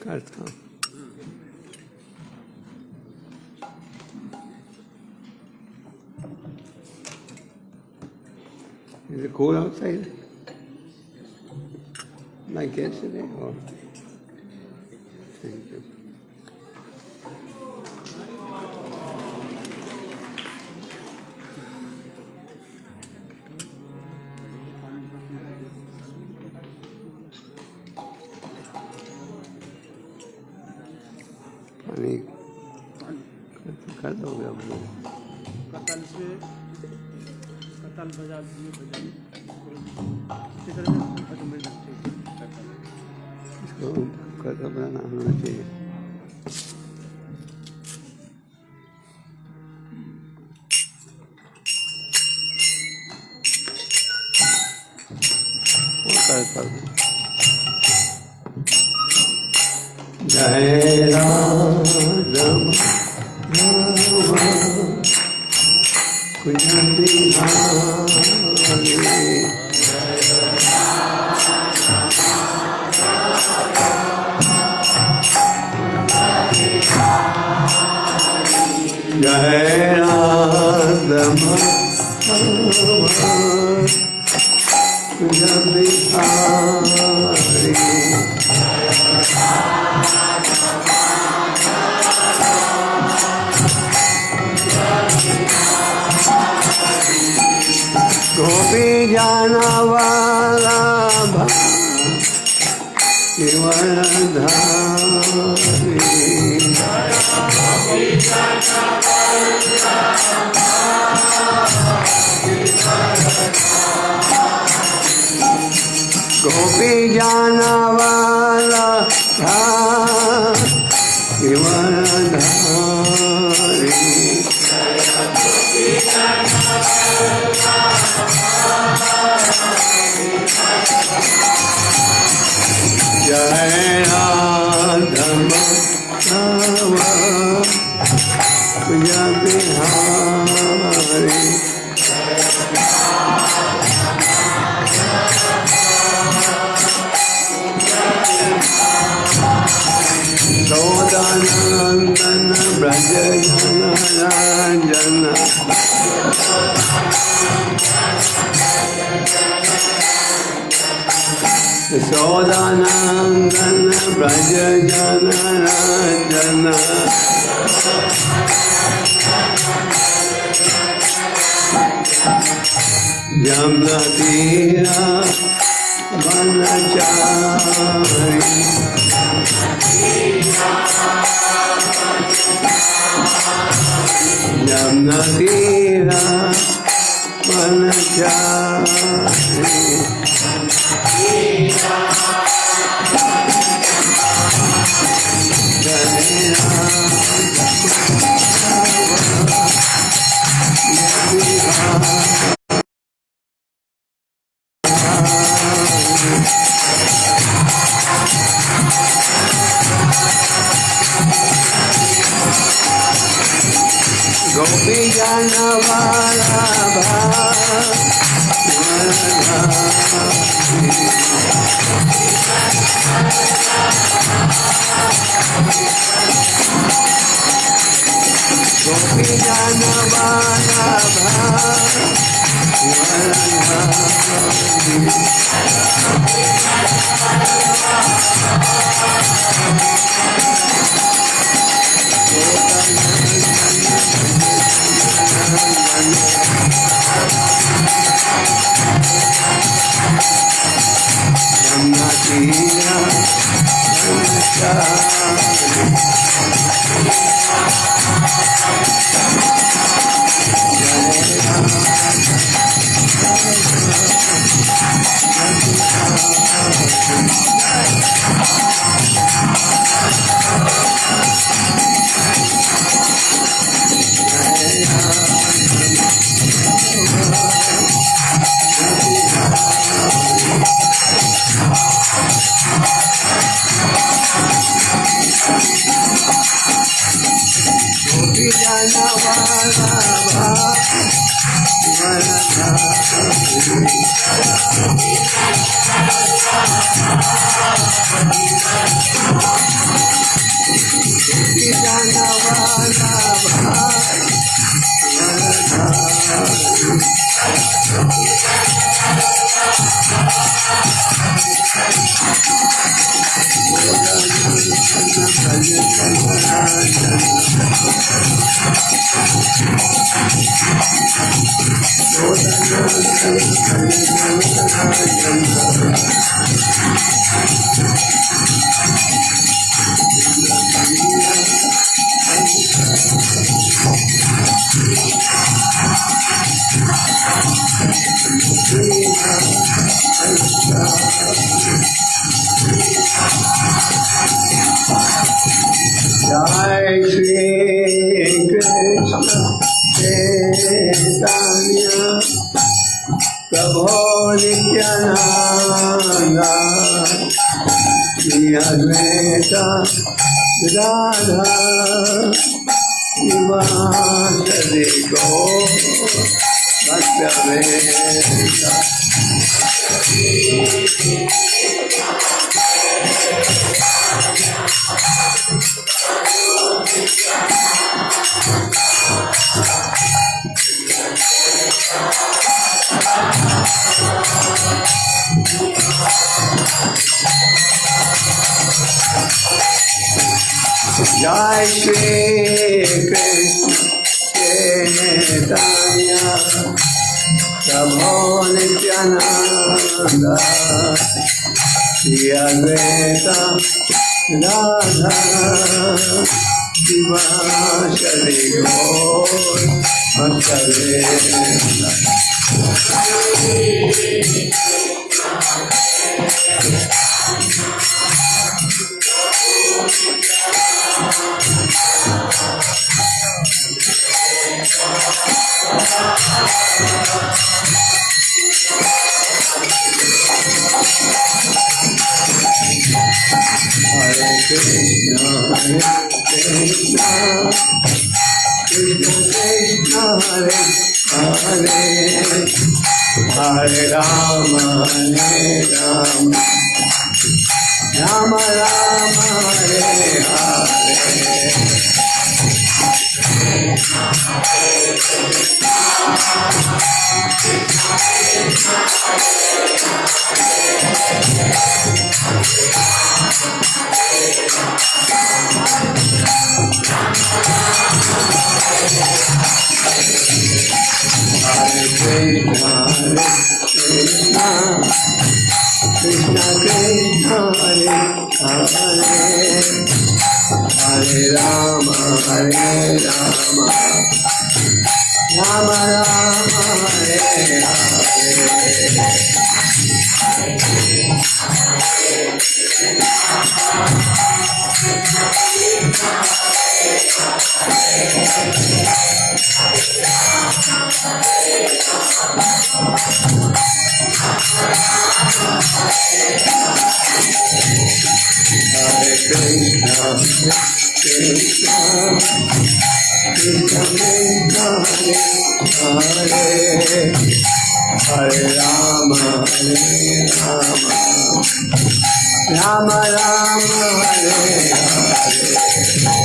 करता हूँ। Is it cold outside? Like yesterday? Or? Thank you. पानी कर दोगे अब लोग? कतल बजा दिए इसको कतल बनाना होना चाहिए। कर जय राम कुंज जय राम कुंज बिहारी गोपी जाना वाला शिवधारी गोपी जाना वाला शिवधारी जय राधम कुंज बिहारी सौदानंदन ब्रज जन रंजन सौदानंदन ब्रज जन रंजन जमुना तीरा वनचारी जमुना तीरा वनचारी गोपी जाना वाला Jai Shri Krishna Chaitanya Prabhu Nityananda Shri Advaita Gadadhara Srivasadi Gaur Bhaktavedanta Jai Shri Krishna Chaitanya Prabhu Nityananda Shri Advaita Gadadhara Srivasadi Gaur Bhaktavedanta Hare Krishna, Krishna, Krishna Krishna, Hare Hare, Hare Rama, Rama Rama, Hare Hare. Hare Krishna, Krishna, Krishna Krishna, Hare Hare, Hare Rama, Rama Rama, Hare Hare. Hare Krishna, Krishna, Krishna Krishna, Hare Hare, Hare Rama, Rama Rama, Hare Hare. Hare Krishna,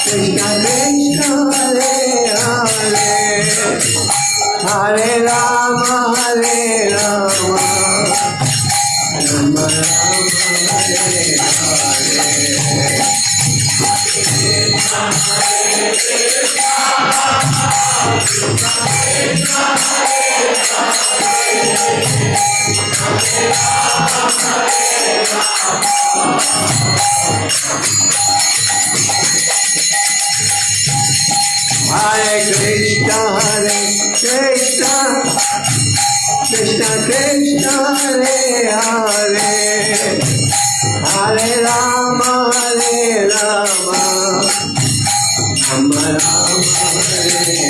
Krishna Krishna, Hare Hare, Hare Rama, Rama Rama, Hare Hare. Hare Krishna, Krishna Krishna, Hare Hare, Hare Rama, Rama Rama, Hare Hare.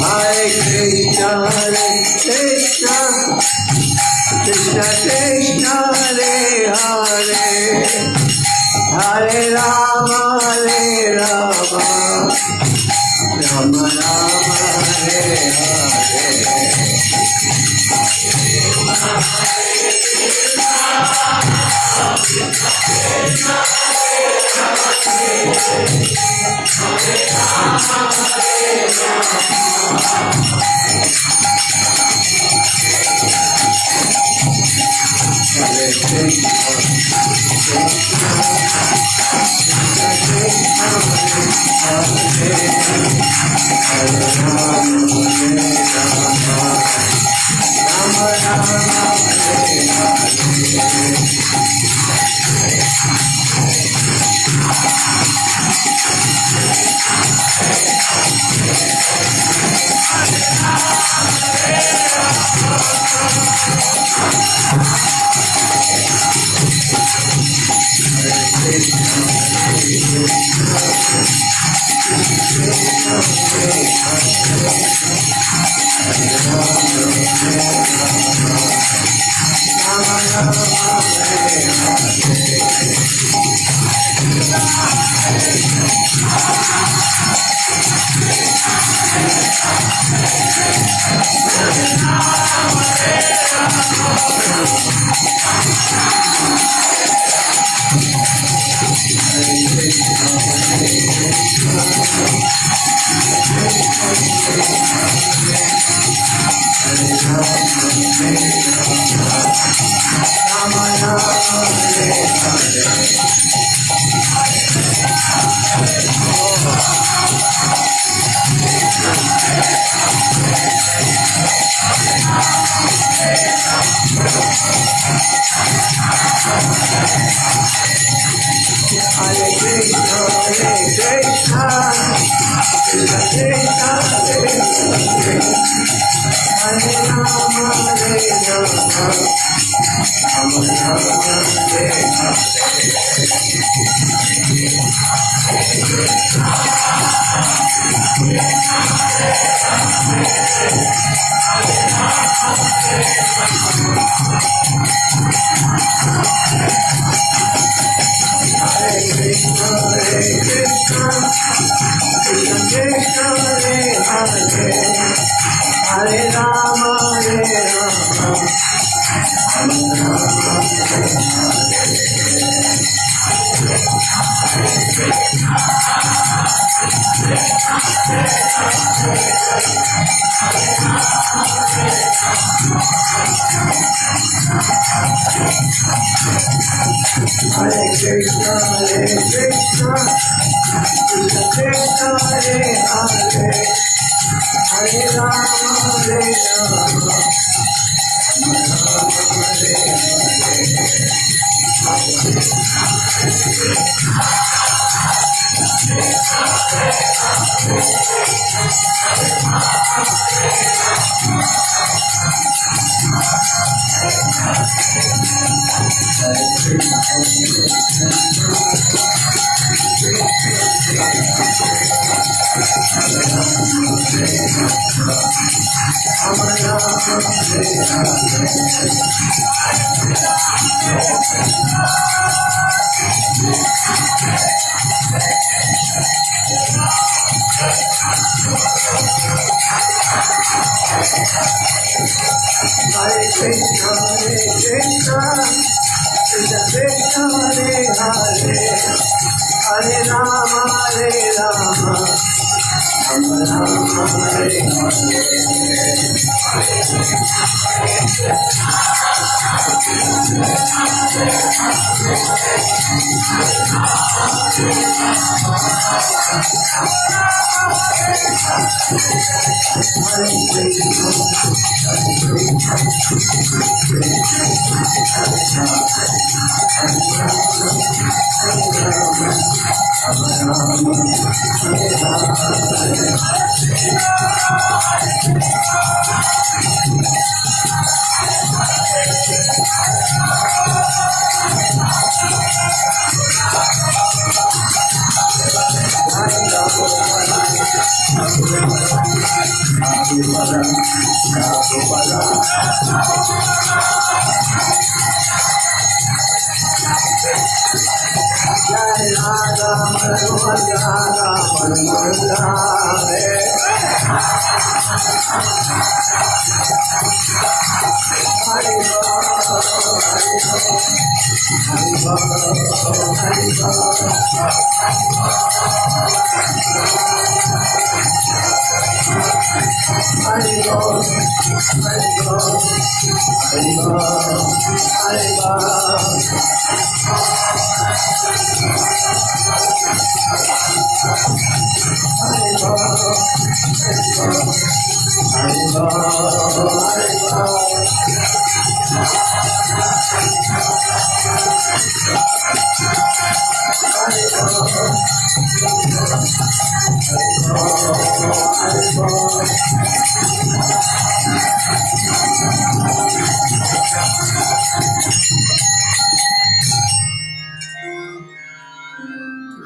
Hare Krishna, Krishna Krishna Krishna, Hare Hare, Hare Rama, Rama Rama, Hare Hare.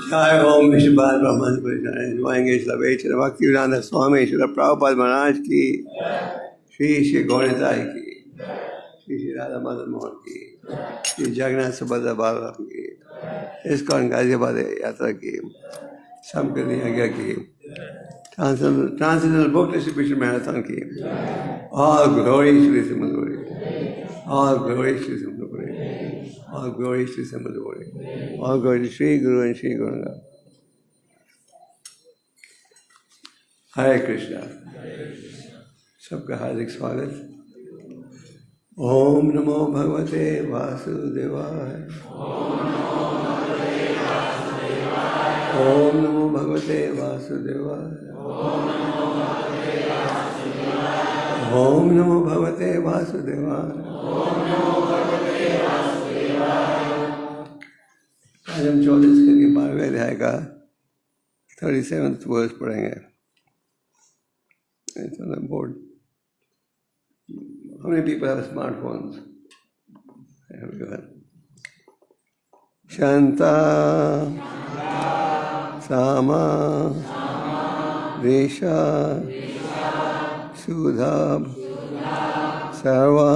जय ओम विश्वपाल ब्रह्मन परिचाएंगे श्री भक्तिवेदांत स्वामी श्री प्रभुपाद महाराज की श्री श्री गौरताई की श्री श्री राधा मदन मोहन की श्री जगन्नाथ सुभद्रा बाबा की ISKCON Ghaziabad यात्रा की सबके लिए आज्ञा की ट्रांसजेंडर बुक डिस्ट्रीब्यूशन मैराथन की ऑल ग्लोरी श्री सिमंदुरी ऑल ग्लोरी श्री सिमंदुरी ऑल ग्लोरी श्री सिमंदुरी all glory Shri Guru and Shri गुरुंगा। हरे कृष्णा। सबका हार्दिक स्वागत। ओम नमो भगवते वासुदेवाय। ओम नमो भगवते वासुदेवाय। ओम नमो भगवते वासुदेवाय। आज हम 24 के 12वें अध्याय का 37th वर्स पढ़ेंगे। It's on the board. How many people have smartphones? Everyone. Shanta, Sama, Resha, Sudha, Sarva,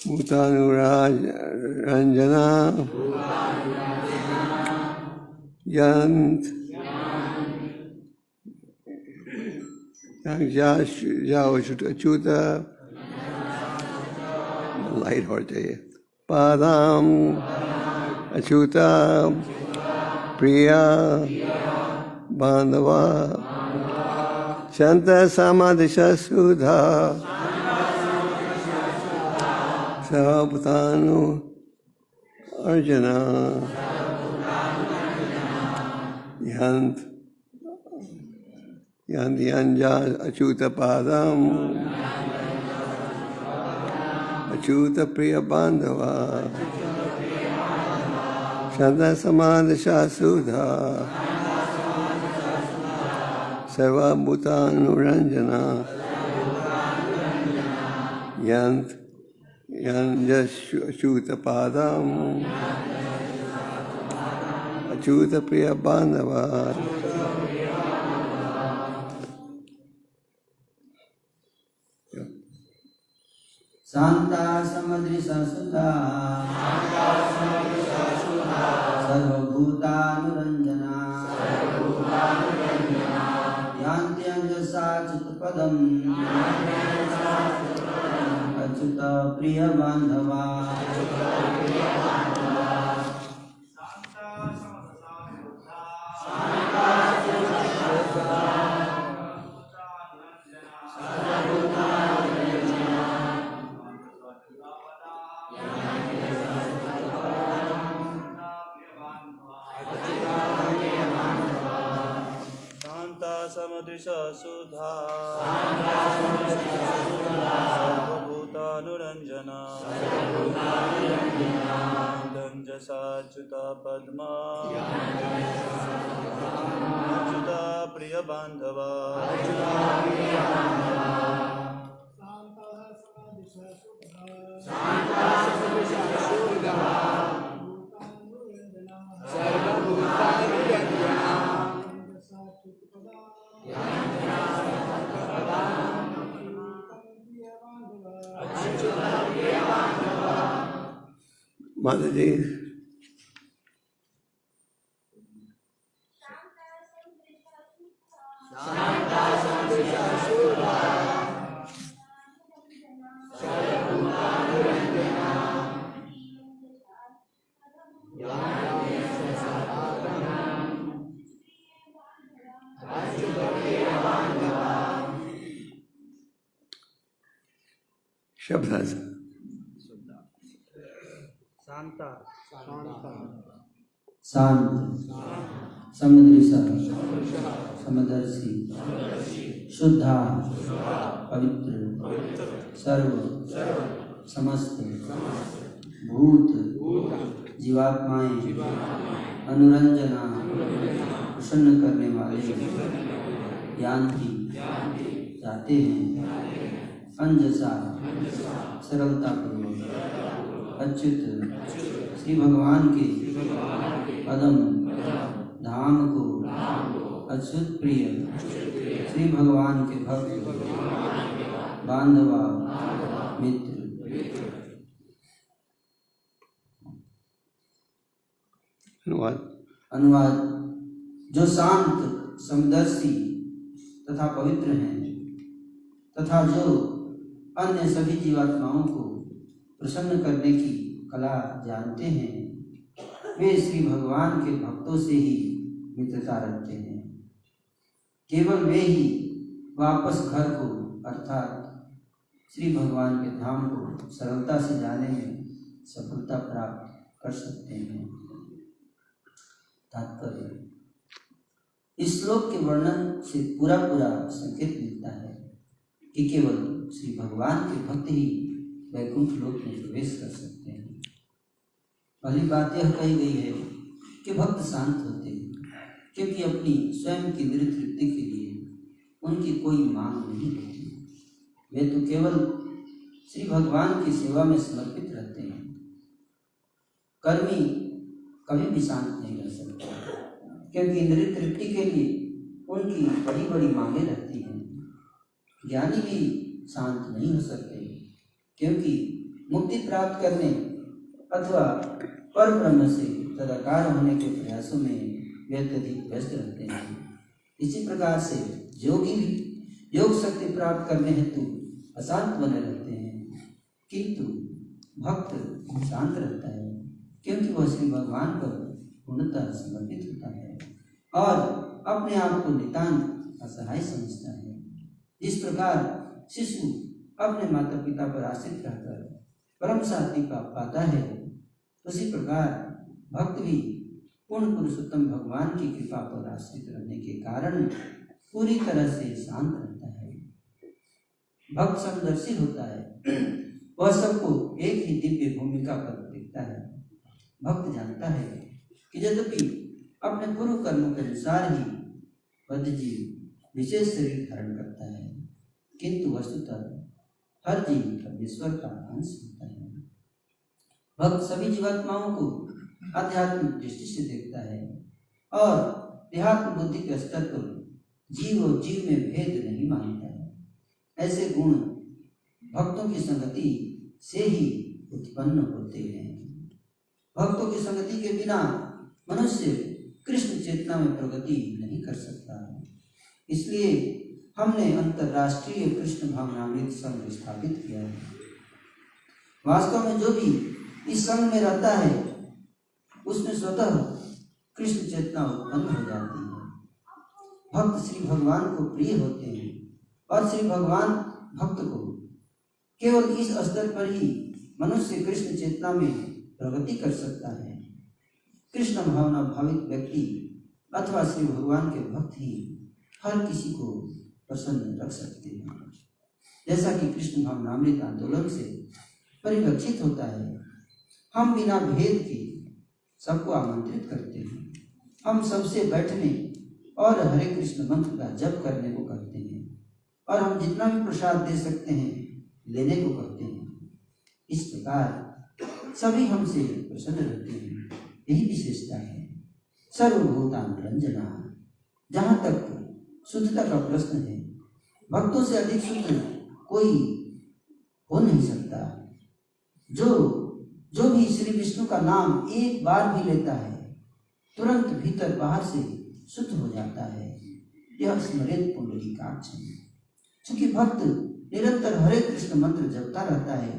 Bhutanuraj, Ranjana, Yant, Achuta, light heart चाहिए, Padam, Achuta, Priya, Bandhava, Shanta Samadhisha Sudha, Sarvabhutanu Arjuna, Yant, Yanja Achuta Padam, Achuta Priya Bandhava, Shanta Samadhisha Sudha, Sarva Bhutanu Ranjana, Yanja Achuta Padam, Achuta Priya Bandhava. Santa Samadrisha Sudha Sarvabhutanuranjana Yanti Anjasa Chutapadam Achuta Priya Bandhava Samadrisha Sudha Sarvabhutanuranjana Danjasa Chuta Padma Chuta Priya Bandhava Mataji, शब्द शांत समदृशा समदर्शी शुद्धा पवित्र सर्व समस्त भूत जीवात्माएं अनुरंजना प्रसन्न करने वाले यान्ति जाते हैं अंजसा सरलता पूर्वक अच्युत श्री भगवान के पदम धाम को अच्युत प्रिय श्री भगवान के भक्त बांधवा मित्र। अनुवाद जो शांत समदर्शी तथा पवित्र हैं तथा जो अन्य सभी जीवात्माओं को प्रसन्न करने की कला जानते हैं वे श्री भगवान के भक्तों से ही मित्रता रखते हैं। केवल वे ही वापस घर को अर्थात श्री भगवान के धाम को सरलता से जाने में सफलता प्राप्त कर सकते हैं। तात्पर्य इस श्लोक के वर्णन से पूरा संकेत मिलता है कि केवल श्री भगवान के भक्त ही वैकुंठ लोक में प्रवेश कर सकते हैं। पहली बात यह कही गई है कि भक्त शांत होते हैं क्योंकि अपनी स्वयं की निवृत्ति के लिए उनकी कोई मांग नहीं होती। वे तो केवल श्री भगवान की सेवा में समर्पित रहते हैं। कर्मी कभी भी शांत नहीं रह सकते क्योंकि इंद्रिय तृप्ति के लिए उनकी बड़ी बड़ी मांगे रहती हैं। ज्ञानी भी शांत नहीं हो सकते क्योंकि मुक्ति प्राप्त करने अथवा पर ब्रह्म से तदाकार होने के प्रयासों में वे अत्यधिक व्यस्त रहते हैं। इसी प्रकार से योगी भी योग शक्ति प्राप्त करने हेतु अशांत बने रहते हैं, किंतु भक्त शांत रहता है क्योंकि वह श्री भगवान पर पूर्णतः समर्पित होता है और अपने आप को नितांत असहाय समझता है। जिस प्रकार शिशु अपने माता पिता पर आश्रित रहकर परम शांति पाता है, उसी प्रकार भक्त भी पूर्ण पुरुषोत्तम भगवान की कृपा पर आश्रित रहने के कारण पूरी तरह से शांत रहता है। भक्त समदर्शी होता है, वह सबको एक ही दिव्य भूमिका पर देखता है। भक्त जानता है कि यद्यपि अपने पूर्व कर्मों के अनुसार ही बद्ध जीव विशेष शरीर धारण करता है, किंतु वस्तुतः हर जीव परमेश्वर का अंश होता है। भक्त सभी जीवात्माओं को आध्यात्मिक दृष्टि से देखता है और देहात्म बुद्धि के स्तर पर जीव और जीव में भेद नहीं मानता है। ऐसे गुण भक्तों की संगति से ही उत्पन्न होते हैं। भक्तों की संगति के बिना मनुष्य कृष्ण चेतना में प्रगति नहीं कर सकता। इसलिए हमने अंतर्राष्ट्रीय कृष्ण भावनामृत संघ स्थापित किया है। वास्तव में जो भी इस संघ में रहता है उसमें स्वतः कृष्ण चेतना उत्पन्न हो जाती है। भक्त श्री भगवान को प्रिय होते हैं और श्री भगवान भक्त को केवल इस स्तर पर ही मनुष्य कृष्ण चेतना में प्रगति कर सकता है। कृष्ण भावना भावित व्यक्ति अथवा श्री भगवान के भक्त ही हर किसी को प्रसन्न रख सकते हैं। जैसा कि कृष्ण भावनामृत आंदोलन से परिलक्षित होता है, हम बिना भेद के सबको आमंत्रित करते हैं। हम सबसे बैठने और हरे कृष्ण मंत्र का जप करने को कहते हैं और हम जितना भी प्रसाद दे सकते हैं लेने को कहते हैं। इस प्रकार सभी हमसे प्रसन्न रहते हैं। यही विशेषता है सर्वभूतानुरंजना। जहाँ तक शुद्धता का प्रश्न है, भक्तों से अधिक शुद्ध कोई हो नहीं सकता। जो भी श्री विष्णु का नाम एक बार भी लेता है तुरंत भीतर बाहर से शुद्ध हो जाता है। यह स्मृत पुंडरीकाक्ष है। चूंकि भक्त निरंतर हरे कृष्ण मंत्र जपता रहता है,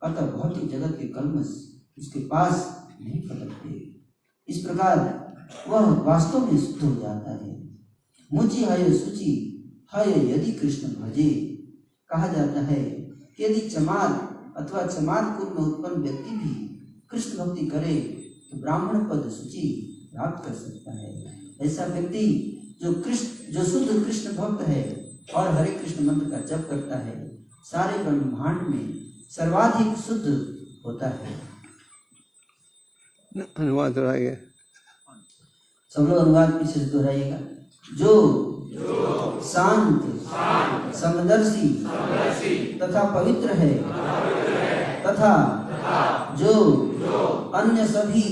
अतः भौतिक जगत के कल्मश उसके पास नहीं फटकते। इस प्रकार वह वास्तव में शुद्ध हो जाता है। मुचि हय शुचि हय यदि कृष्ण भजे। कहा जाता है कि यदि चमार अथवा चमार कुल में उत्पन्न व्यक्ति भी कृष्ण भक्ति करे तो ब्राह्मण पद सूची प्राप्त कर सकता है। ऐसा व्यक्ति जो शुद्ध कृष्ण भक्त है और हरे कृष्ण मंत्र का जप करता है, सारे ब्रह्मांड में सर्वाधिक शुद्ध होता है। अनुवाद दोहराइए। सब लोग अनुवाद पीछे से दोहराइएगा। जो शांत समदर्शी तथा पवित्र है तथा जो अन्य सभी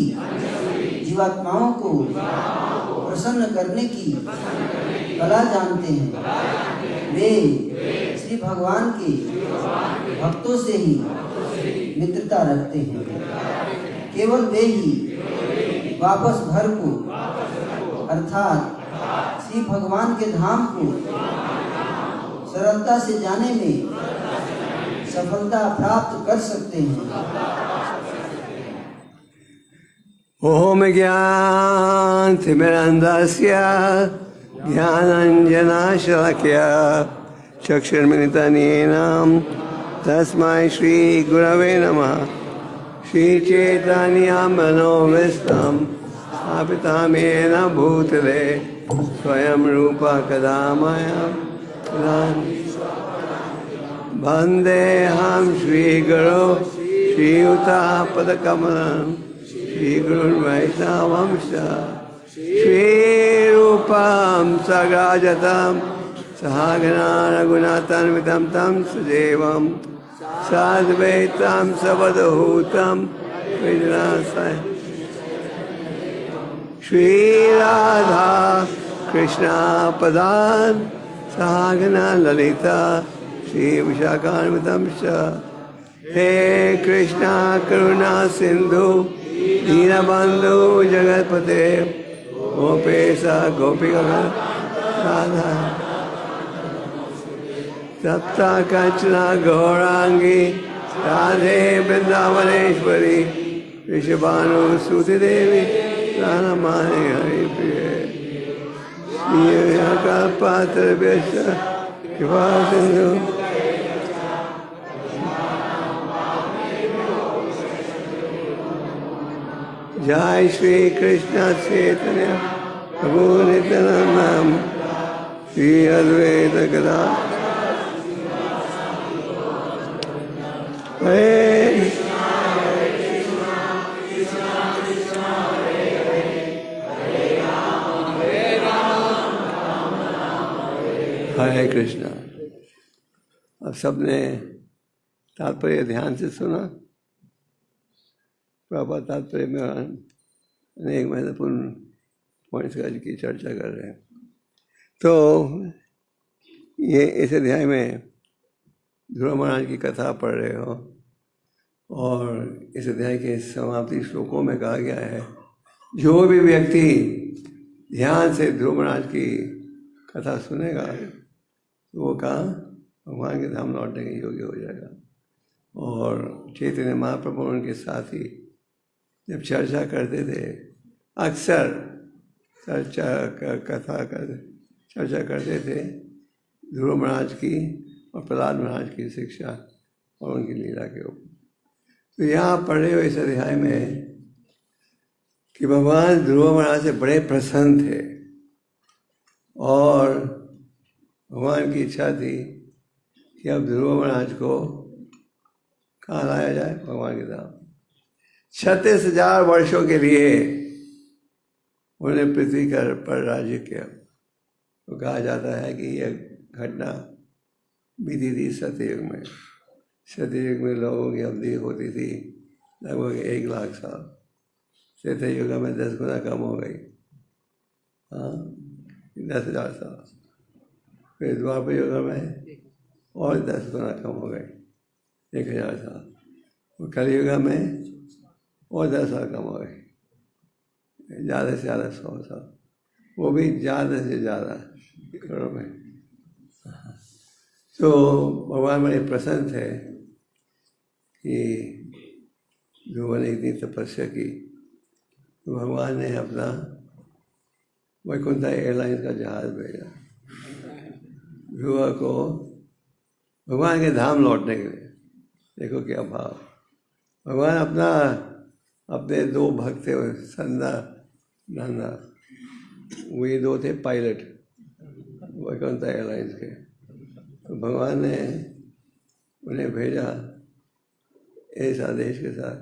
जीवात्माओं को प्रसन्न करने की कला जानते हैं, वे श्री भगवान के भक्तों से ही मित्रता रखते हैं। केवल वे ही वापस घर को अर्थात श्री भगवान के धाम को सरलता से जाने में सफलता प्राप्त कर सकते हैं। ओम ज्ञानतिमिरन्धस्य ज्ञानाञ्जनशलाकया चक्षुर्मिलितं येन तस्मै श्रीगुरवे नमः। श्रीचैतन्यमनोभीष्टं स्थापितं येन भूतले स्वयं रूपा कदा मह्यं ददाति। वन्देऽहं श्रीगुरो श्रीयुतापदकमलं श्रीगुरुवैष्णवंश श्रीरूपं सग्राजतं सहगना रघुनाथान्वितं तं सजीवं साद्वैतं सवधूतं विजनासय श्रीराधा कृष्णा पदान् सहगना ललिता श्रीविशाखान्वितं च। हे कृष्णा करुणा सिंधु दीनबंधु जगतपते गोपेशा गोपिका राधा सप्ता कंचना गौरांगी राधे वृंदावनेश्वरी ऋषभानुसुति देवी रानमाने हरि प्रिय कल्पात्र कृपा सिंधु जय श्री कृष्ण चैतन्य प्रभु नित्यानंद श्री अद्वैत गदाधर हरे कृष्णा। अब सबने तात्पर्य ध्यान से सुना। प्रभा तात्पर्य में अनेक महत्वपूर्ण पॉइंट्स की चर्चा कर रहे हैं। तो ये इस अध्याय में ध्रुव महाराज की कथा पढ़ रहे हो और इस अध्याय के समाप्ति श्लोकों में कहा गया है जो भी व्यक्ति ध्यान से ध्रुव महाराज की कथा सुनेगा तो वो कहाँ भगवान के धाम लौटने के योग्य हो जाएगा। और चैतन्य महाप्रभु उनके साथी जब चर्चा करते थे, अक्सर चर्चा करते थे ध्रुव महाराज की और प्रहलाद महाराज की शिक्षा और उनकी लीला के ऊपर। तो यहाँ पढ़े हुए इस अध्याय में कि भगवान ध्रुव महाराज से बड़े प्रसन्न थे और भगवान की इच्छा थी कि अब ध्रुव महाराज को कहाँ लाया जाए, भगवान के धाम। 36,000 वर्षों के लिए उन्हें पृथ्वी पर राज्य किया। तो कहा जाता है कि यह घटना बीती थी सतयुग में। सतयुग में लोगों की अवधि होती थी लगभग 1 लाख साल। त्रेतायुग में 10 गुना कम हो गई, 10,000 साल। फिर द्वापर युग में और 10 गुना कम हो गई, 1,000 साल। और कलयुग में और 10 साल कम हो गई, ज़्यादा से ज़्यादा 100 साल, वो भी ज़्यादा से ज़्यादा करोड़ में। तो भगवान बड़े प्रसन्न थे कि ध्रुव ने इतनी तपस्या की। तो भगवान ने अपना वैकुंठ एयरलाइंस का जहाज़ भेजा ध्रुव को भगवान के धाम लौटने के लिए। देखो क्या भाव। भगवान अपना अपने दो भक्त थे, संदा नंदा, वही दो थे पायलट वैकुंठ एयरलाइंस के। तो भगवान ने उन्हें भेजा इस आदेश के साथ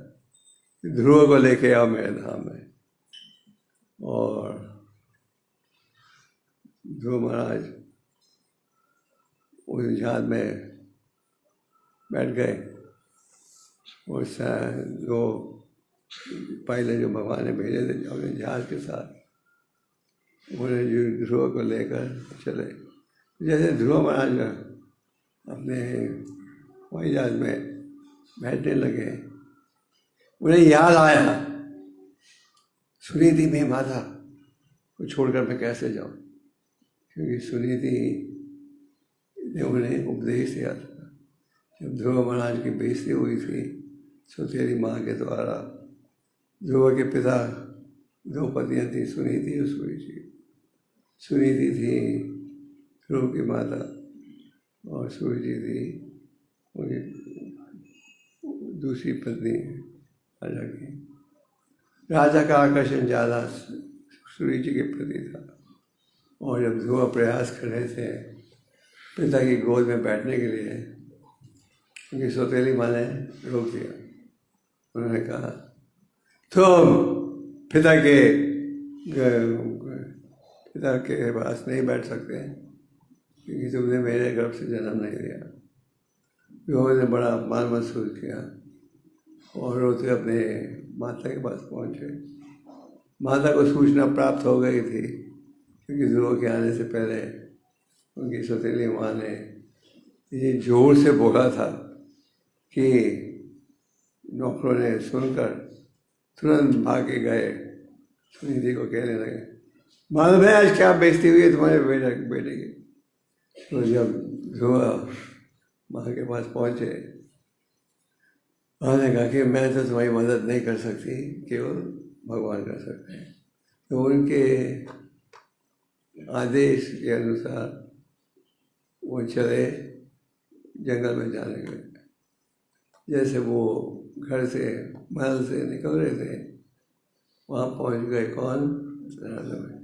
कि ध्रुव को लेके आओ मेरे धाम में। और ध्रुव महाराज उस जहाज में बैठ गए। उस दो पायलट जो भगवान ने भेजे थे अपने जहाज के साथ, उन्हें ध्रुव को लेकर चले। जैसे ध्रुव महाराज अपने हवाई जहाज में बैठने लगे, उन्हें याद आया सुनीति में माता को छोड़कर मैं कैसे जाऊं, क्योंकि सुनीति ने उन्हें उपदेश दिया था। जब ध्रुव महाराज की बेइज्जती हुई थी सौतेली माँ के द्वारा, ध्रुव के पिता दो पत्नियां थी, सुनीति और सुरुचि। सुनीति थी ध्रुव की माता और सुरुचि थी उनकी दूसरी पत्नी राजा की। राजा का आकर्षण ज़्यादा सुरुचि के प्रति था। और जब ध्रुव प्रयास कर रहे थे पिता की गोद में बैठने के लिए, उनकी सौतेली माँ ने रोक दिया। उन्होंने कहा तुम पिता के पास नहीं बैठ सकते क्योंकि तुमने मेरे गर्भ से जन्म नहीं लिया। ध्रुव ने बड़ा अपमान महसूस किया और रोते अपने माता के पास पहुँचे। माता को सूचना प्राप्त हो गई थी क्योंकि ध्रुव के आने से पहले उनकी सौतेली माँ ने ये जोर से बोला था कि नौकरों ने सुनकर तुरंत भाग के गए। सुनीति को कहने लगे मालूम है आज क्या बेइज्जती हुई है तुम्हारे बेटे की। तो जब ध्रुव माँ के पास पहुँचे, उन्होंने कहा कि मैं तो तुम्हारी मदद नहीं कर सकती, केवल भगवान कर सकते हैं। तो उनके आदेश के अनुसार वो चले जंगल में जाने लगे। जैसे वो घर से महल से निकल रहे थे, वहाँ पहुँच गए कौन? नारद मुनि।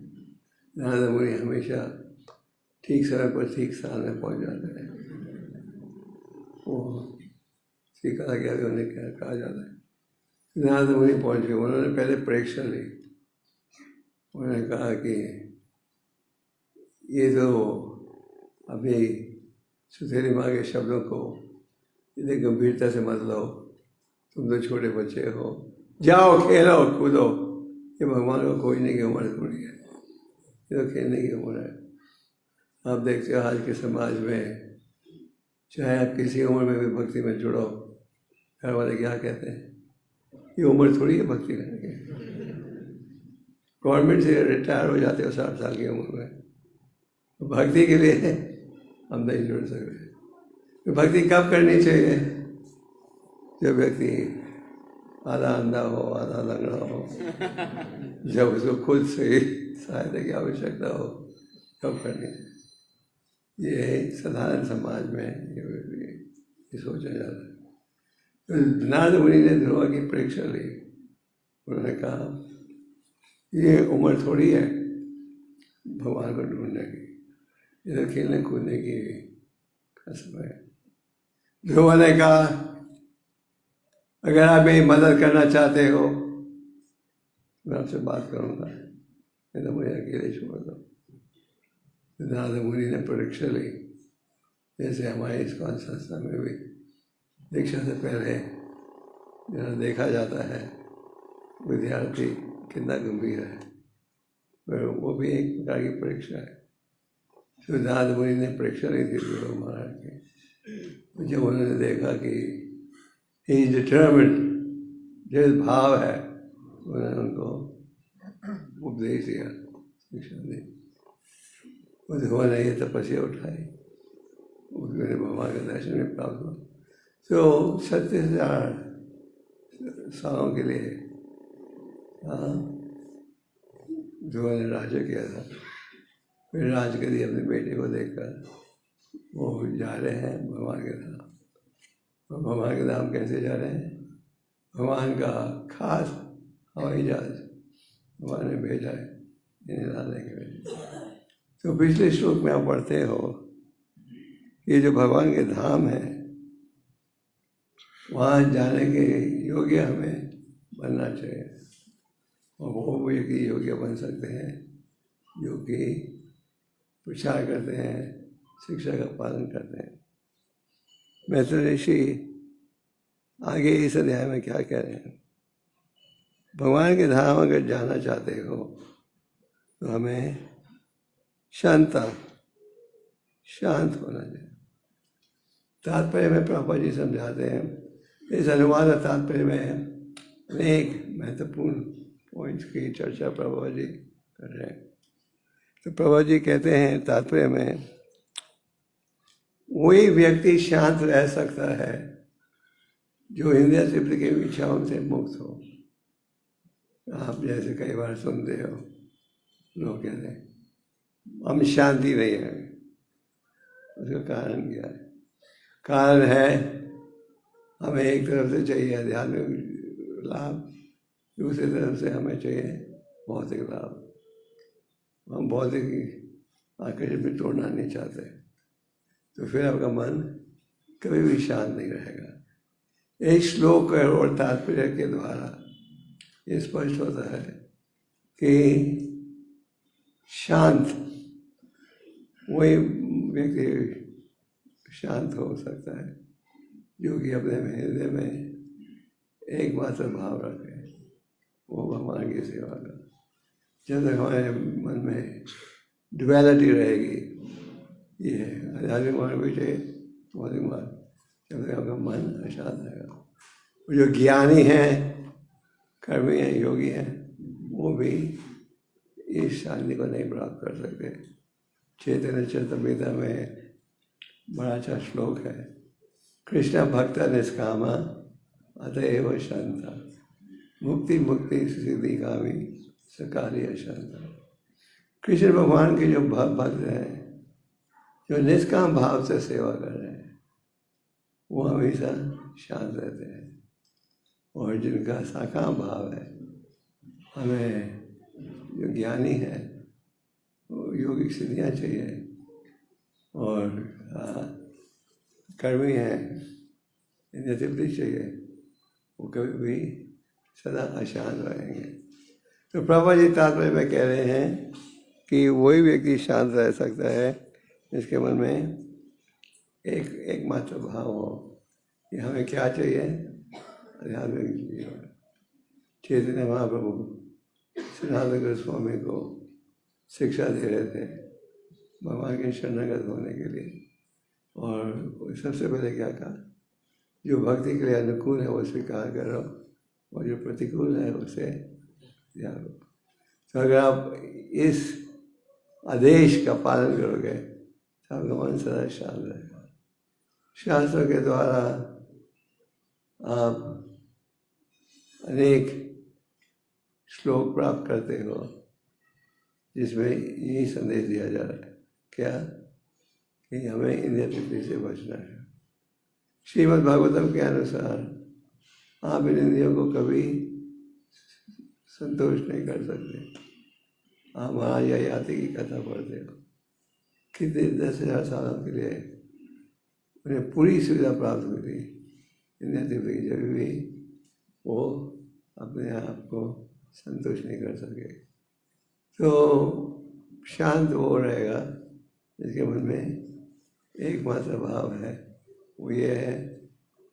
नारद मुनि हमेशा ठीक समय पर ठीक स्थान में पहुँच जाते हैं। वो सीखा गया भी उन्हें क्या कहा जाता है। नारद मुनि पहुँच गए। उन्होंने पहले परीक्षा ली। उन्होंने कहा कि ये तो अभी सौतेली माँ के शब्दों को इतनी गंभीरता से मत लो, तुम तो छोटे बच्चे हो, जाओ खेलो कूदो, ये भगवान को खोजने की उम्र थोड़ी है, ये तो खेलने की उम्र है। आप देखते हो आज के समाज में, चाहे आप किसी उम्र में भी भक्ति में जुड़ो, घर वाले क्या कहते हैं, ये उम्र थोड़ी है भक्ति करने की। गवर्नमेंट से रिटायर हो जाते हो 60 साल की उम्र में, भक्ति के लिए हम नहीं जुड़ सकते। तो भक्ति कब करनी चाहिए? जब व्यक्ति आधा अंधा हो, आधा लंगड़ा हो, जब उसको खुद से सहायता की आवश्यकता हो, तब करनी चाहिए। ये साधारण समाज में ये सोचा जाता है। तो नारद मुनि ने ध्रुव की परीक्षा ली। उन्होंने कहा ये उम्र थोड़ी है भगवान को ढूंढने की, इधर खेलने कूदने की समय है। ध्रुव ने कहा अगर आप मेरी मदद करना चाहते हो मैं आपसे बात करूंगा, नहीं तो मुझे अकेले छोड़ दो। नारद मुनि ने परीक्षा ली। जैसे हमारे इस्कॉन संस्था में भी दीक्षा से पहले देखा जाता है विद्यार्थी कितना गंभीर है, पर वो भी एक प्रकार की परीक्षा है। तो नारद मुनि ने परीक्षा ली थी ध्रुव महाराज की। जब उन्होंने देखा कि ही इज डिटर्मिन्ड, जिस भाव है, उन्होंने उनको उपदेश दिया, शिक्षा दी। ध्रुव ने ये तपस्या उठाई, उसमें भगवान का दर्शन भी प्राप्त हुआ। तो 36,000 सालों के लिए ध्रुव ने राज्य किया था। फिर राजगद्दी अपने बेटे को देखकर वो जा रहे हैं भगवान के साथ। तो भगवान के धाम कैसे जा रहे हैं? भगवान का खास हवाई जहाज भगवान ने भेजा है इन्हें लाने के लिए। तो पिछले श्लोक में आप पढ़ते हो, ये जो भगवान के धाम है वहाँ जाने के योग्य हमें बनना चाहिए, और वो व्यक्ति योग्य बन सकते हैं जो कि प्रचार करते हैं, शिक्षा का पालन करते हैं। मैत्रेय ऋषि आगे इस अध्याय में क्या कह रहे हैं? भगवान के धाम अगर जाना चाहते हो तो हमें शांत होना चाहिए। तात्पर्य में प्रभुपाद जी समझाते हैं, इस अनुवाद तात्पर्य में अनेक महत्वपूर्ण पॉइंट्स की चर्चा प्रभुपाद जी कर रहे हैं। तो प्रभुपाद जी कहते हैं तात्पर्य में, वही व्यक्ति शांत रह सकता है जो इंद्रिय तृप्ति की इच्छाओं से मुक्त हो। आप जैसे कई बार सुनते हो लोग कहते हैं हम शांति नहीं है, उसका कारण क्या है? कारण है हमें एक तरफ से चाहिए आध्यात्मिक लाभ, दूसरी तरफ से हमें चाहिए भौतिक लाभ। हम भौतिक आकर्षण में तोड़ना नहीं चाहते, तो फिर आपका मन कभी भी शांत नहीं रहेगा। एक श्लोक और तात्पर्य के द्वारा ये स्पष्ट होता है कि शांत वही व्यक्ति शांत हो सकता है जो कि अपने हृदय में एकमात्र भाव रखे, वो भगवान की सेवा का। जब तक हमारे मन में ड्युअलिटी रहेगी, ये है आध्यात्मिक मार्ग भी चाहिए, भौतिक मार्ग, जब तक आपका मन अशांत रहेगा। वो जो ज्ञानी हैं, कर्मी हैं, योगी हैं, वो भी इस शांति को नहीं प्राप्त कर सकते। चैतन्य चरितमृत में बड़ा अच्छा श्लोक है, कृष्ण भक्त निष्कामा अतएव शांता, मुक्ति मुक्ति सिद्धि कामी सकार्य शांता। कृष्ण भगवान के जो भक्त हैं, जो निष्काम भाव से सेवा कर रहे हैं, वो हमेशा शांत रहते हैं। और जिनका साकाम भाव है, हमें जो ज्ञानी है वो योगिक सिद्धियाँ चाहिए, और कर्मी हैं इन्हें तृप्ति चाहिए, वो कभी भी सदा अशांत रहेंगे। तो प्रभुपाद जी तात्पर्य में कह रहे हैं कि वही व्यक्ति शांत रह सकता है जिसके मन में एकमात्र भाव हो कि हमें क्या चाहिए, आध्यात्मिक जीवन। चैतन्य महाप्रभु सनातन गोस्वामी को शिक्षा दे रहे थे भगवान के शरणागत होने के लिए, और सबसे पहले क्या कहा, जो भक्ति के लिए अनुकूल है वो स्वीकार करो, और जो प्रतिकूल है उसे त्यागो। तो अगर आप इस आदेश का पालन करोगे तो आपका मन सदा शांत रहेगा। शास्त्रों के द्वारा आप अनेक श्लोक प्राप्त करते हो जिसमें यही संदेश दिया जा रहा है, क्या कि हमें इंद्रिय तृप्ति से बचना है। श्रीमद् भागवतम के अनुसार आप इन इंद्रियों को कभी संतोष नहीं कर सकते। आप महाराज ययाति की कथा पढ़ते हो, कितने 10,000 सालों के लिए उन्हें पूरी सुविधा प्राप्त हुई थी इंद्रिय तृप्ति की, जब भी वो अपने आप को संतोष नहीं कर सके। तो शांत वो रहेगा जिसके मन में एकमात्र भाव है, वो ये है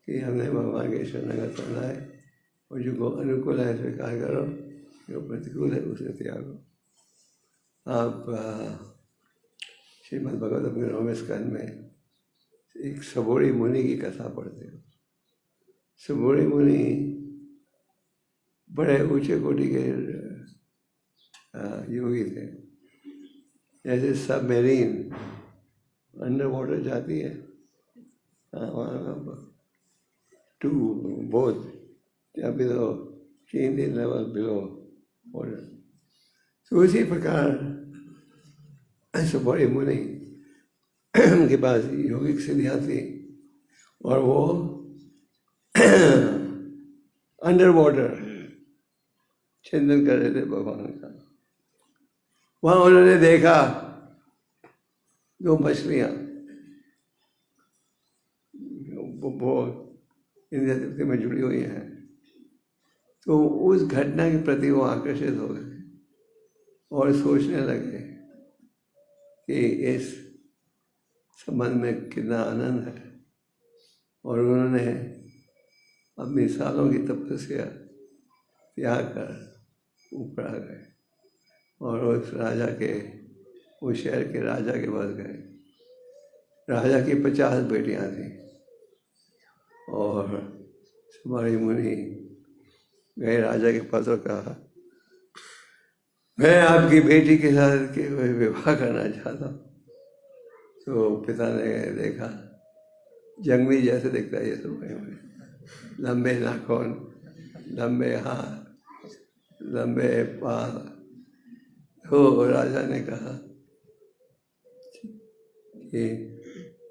कि हमने भगवान के शरणागत होना है, और जो अनुकूल है स्वीकार करो, जो प्रतिकूल है उसे त्यागो। आप श्रीमद् भागवतम के 9वें स्कंद में एक सबोरी मुनि की कथा पढ़ते हो। सबोरी मुनि बड़े ऊंचे कोटि के योगी थे। जैसे सबमरीन अंडर वाटर जाती है, to both below 3 level below water, तो उसी प्रकार ऐसे बड़े मुनि के पास योगिक सिद्धियाँ थी, और वो अंडर वाटर चिंतन कर रहे थे भगवान का। वहां उन्होंने देखा दो मछलियां वो इंद्रिय तृप्ति में जुड़ी हुई हैं। तो उस घटना के प्रति वो आकर्षित हो गए और सोचने लगे कि इस संबंध में कितना आनंद है। और उन्होंने अपनी सालों की तपस्या त्याग कर ऊपर आ गए और उस राजा के, उस शहर के राजा के पास गए। राजा की 50 बेटियां थीं और सुबारी मुनि गए राजा के पास और कहा, मैं आपकी बेटी के साथ के विवाह करना चाहता हूँ। तो पिता ने देखा, जंगली जैसे दिखता है ये सुबारी मुनि, लंबे नाखून, लंबे हाथ, लंबे पाँव। तो राजा ने कहा कि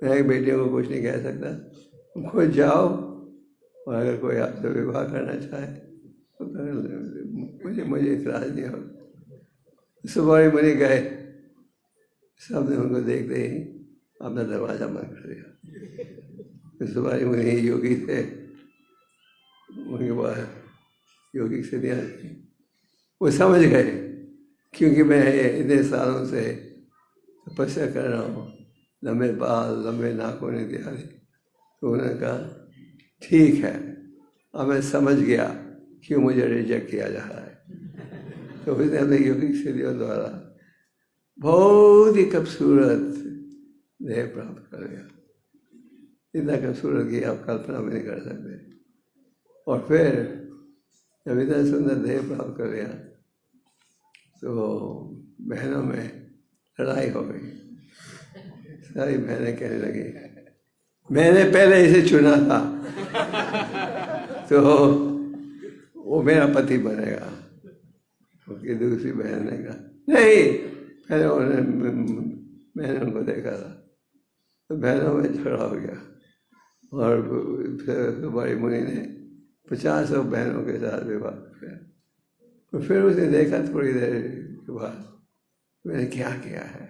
मैं बेटियों को कुछ नहीं कह सकता, तुम खुद जाओ और अगर कोई आपसे विवाह करना चाहे तो मुझे इतराज नहीं होगा। सुबारी मुनि गए, सबने उनको देखते ही अपना दरवाजा बंद कर दिया। सुबारी मुनि योगी थे, उनके पास योगिक सिद्धियाँ थी। वो समझ गए क्योंकि मैं इतने सालों से तपस्या कर रहा हूँ, लंबे बाल, लंबे नाखून इत्यादि। तो उन्होंने कहा ठीक है, अब मैं समझ गया क्यों मुझे रिजेक्ट किया जा रहा है। तो उसने अपने योगिक सिद्धियों द्वारा बहुत ही खूबसूरत देह प्राप्त कर लिया, इतना खूबसूरत कि आप कल्पना भी नहीं कर सकते। और फिर जब इतना सुंदर देह प्राप्त कर लिया तो बहनों में लड़ाई हो गई। सारी बहनें कहने लगी, मैंने पहले इसे चुना था तो वो मेरा पति बनेगा। उसकी दूसरी बहन ने कहा नहीं, पहले मैंने उनको देखा था। तो बहनों में झगड़ा हो गया और फिर सुबारी मुनि ने 50 बहनों के साथ विवाह किया। तो फिर उसने देखा थोड़ी देर के बाद, मैंने क्या किया है,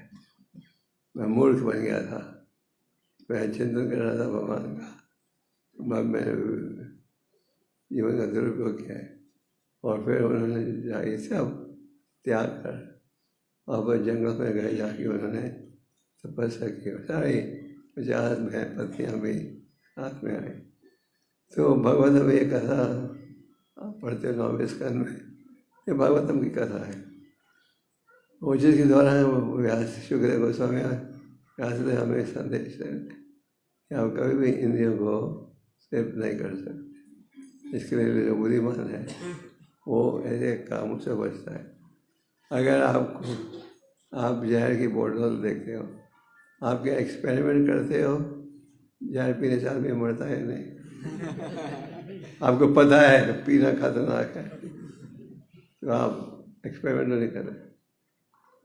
मैं मूर्ख बन गया था, मैं चिंतन कर रहा था भगवान का, अब मैंने जीवन का दुरुपयोग किया है। और फिर उन्होंने जाके सब त्याग कर और जंगल में गए, जाके उन्होंने तपस्या की। सारी 50 बहन पत्नियाँ भी हाथ में आई। तो भगवतम ये कथा आप पढ़ते हो 9वें स्कंद में, ये भागवतम की कथा है। वो जिसके द्वारा व्यास शुक्र गोस्वामी व्यास ने हमें संदेश देते कि आप कभी भी इंद्रियों को सिर्फ नहीं कर सकते। इसके लिए जो बुद्धिमान है वो ऐसे कामों से बचता है। अगर आप जहर की बोतल देखते हो, आप क्या एक्सपेरिमेंट करते हो जहर पीने से आदमी मरता है नहीं? आपको पता है पीना खतरनाक है तो आप एक्सपेरिमेंट नहीं कर रहे।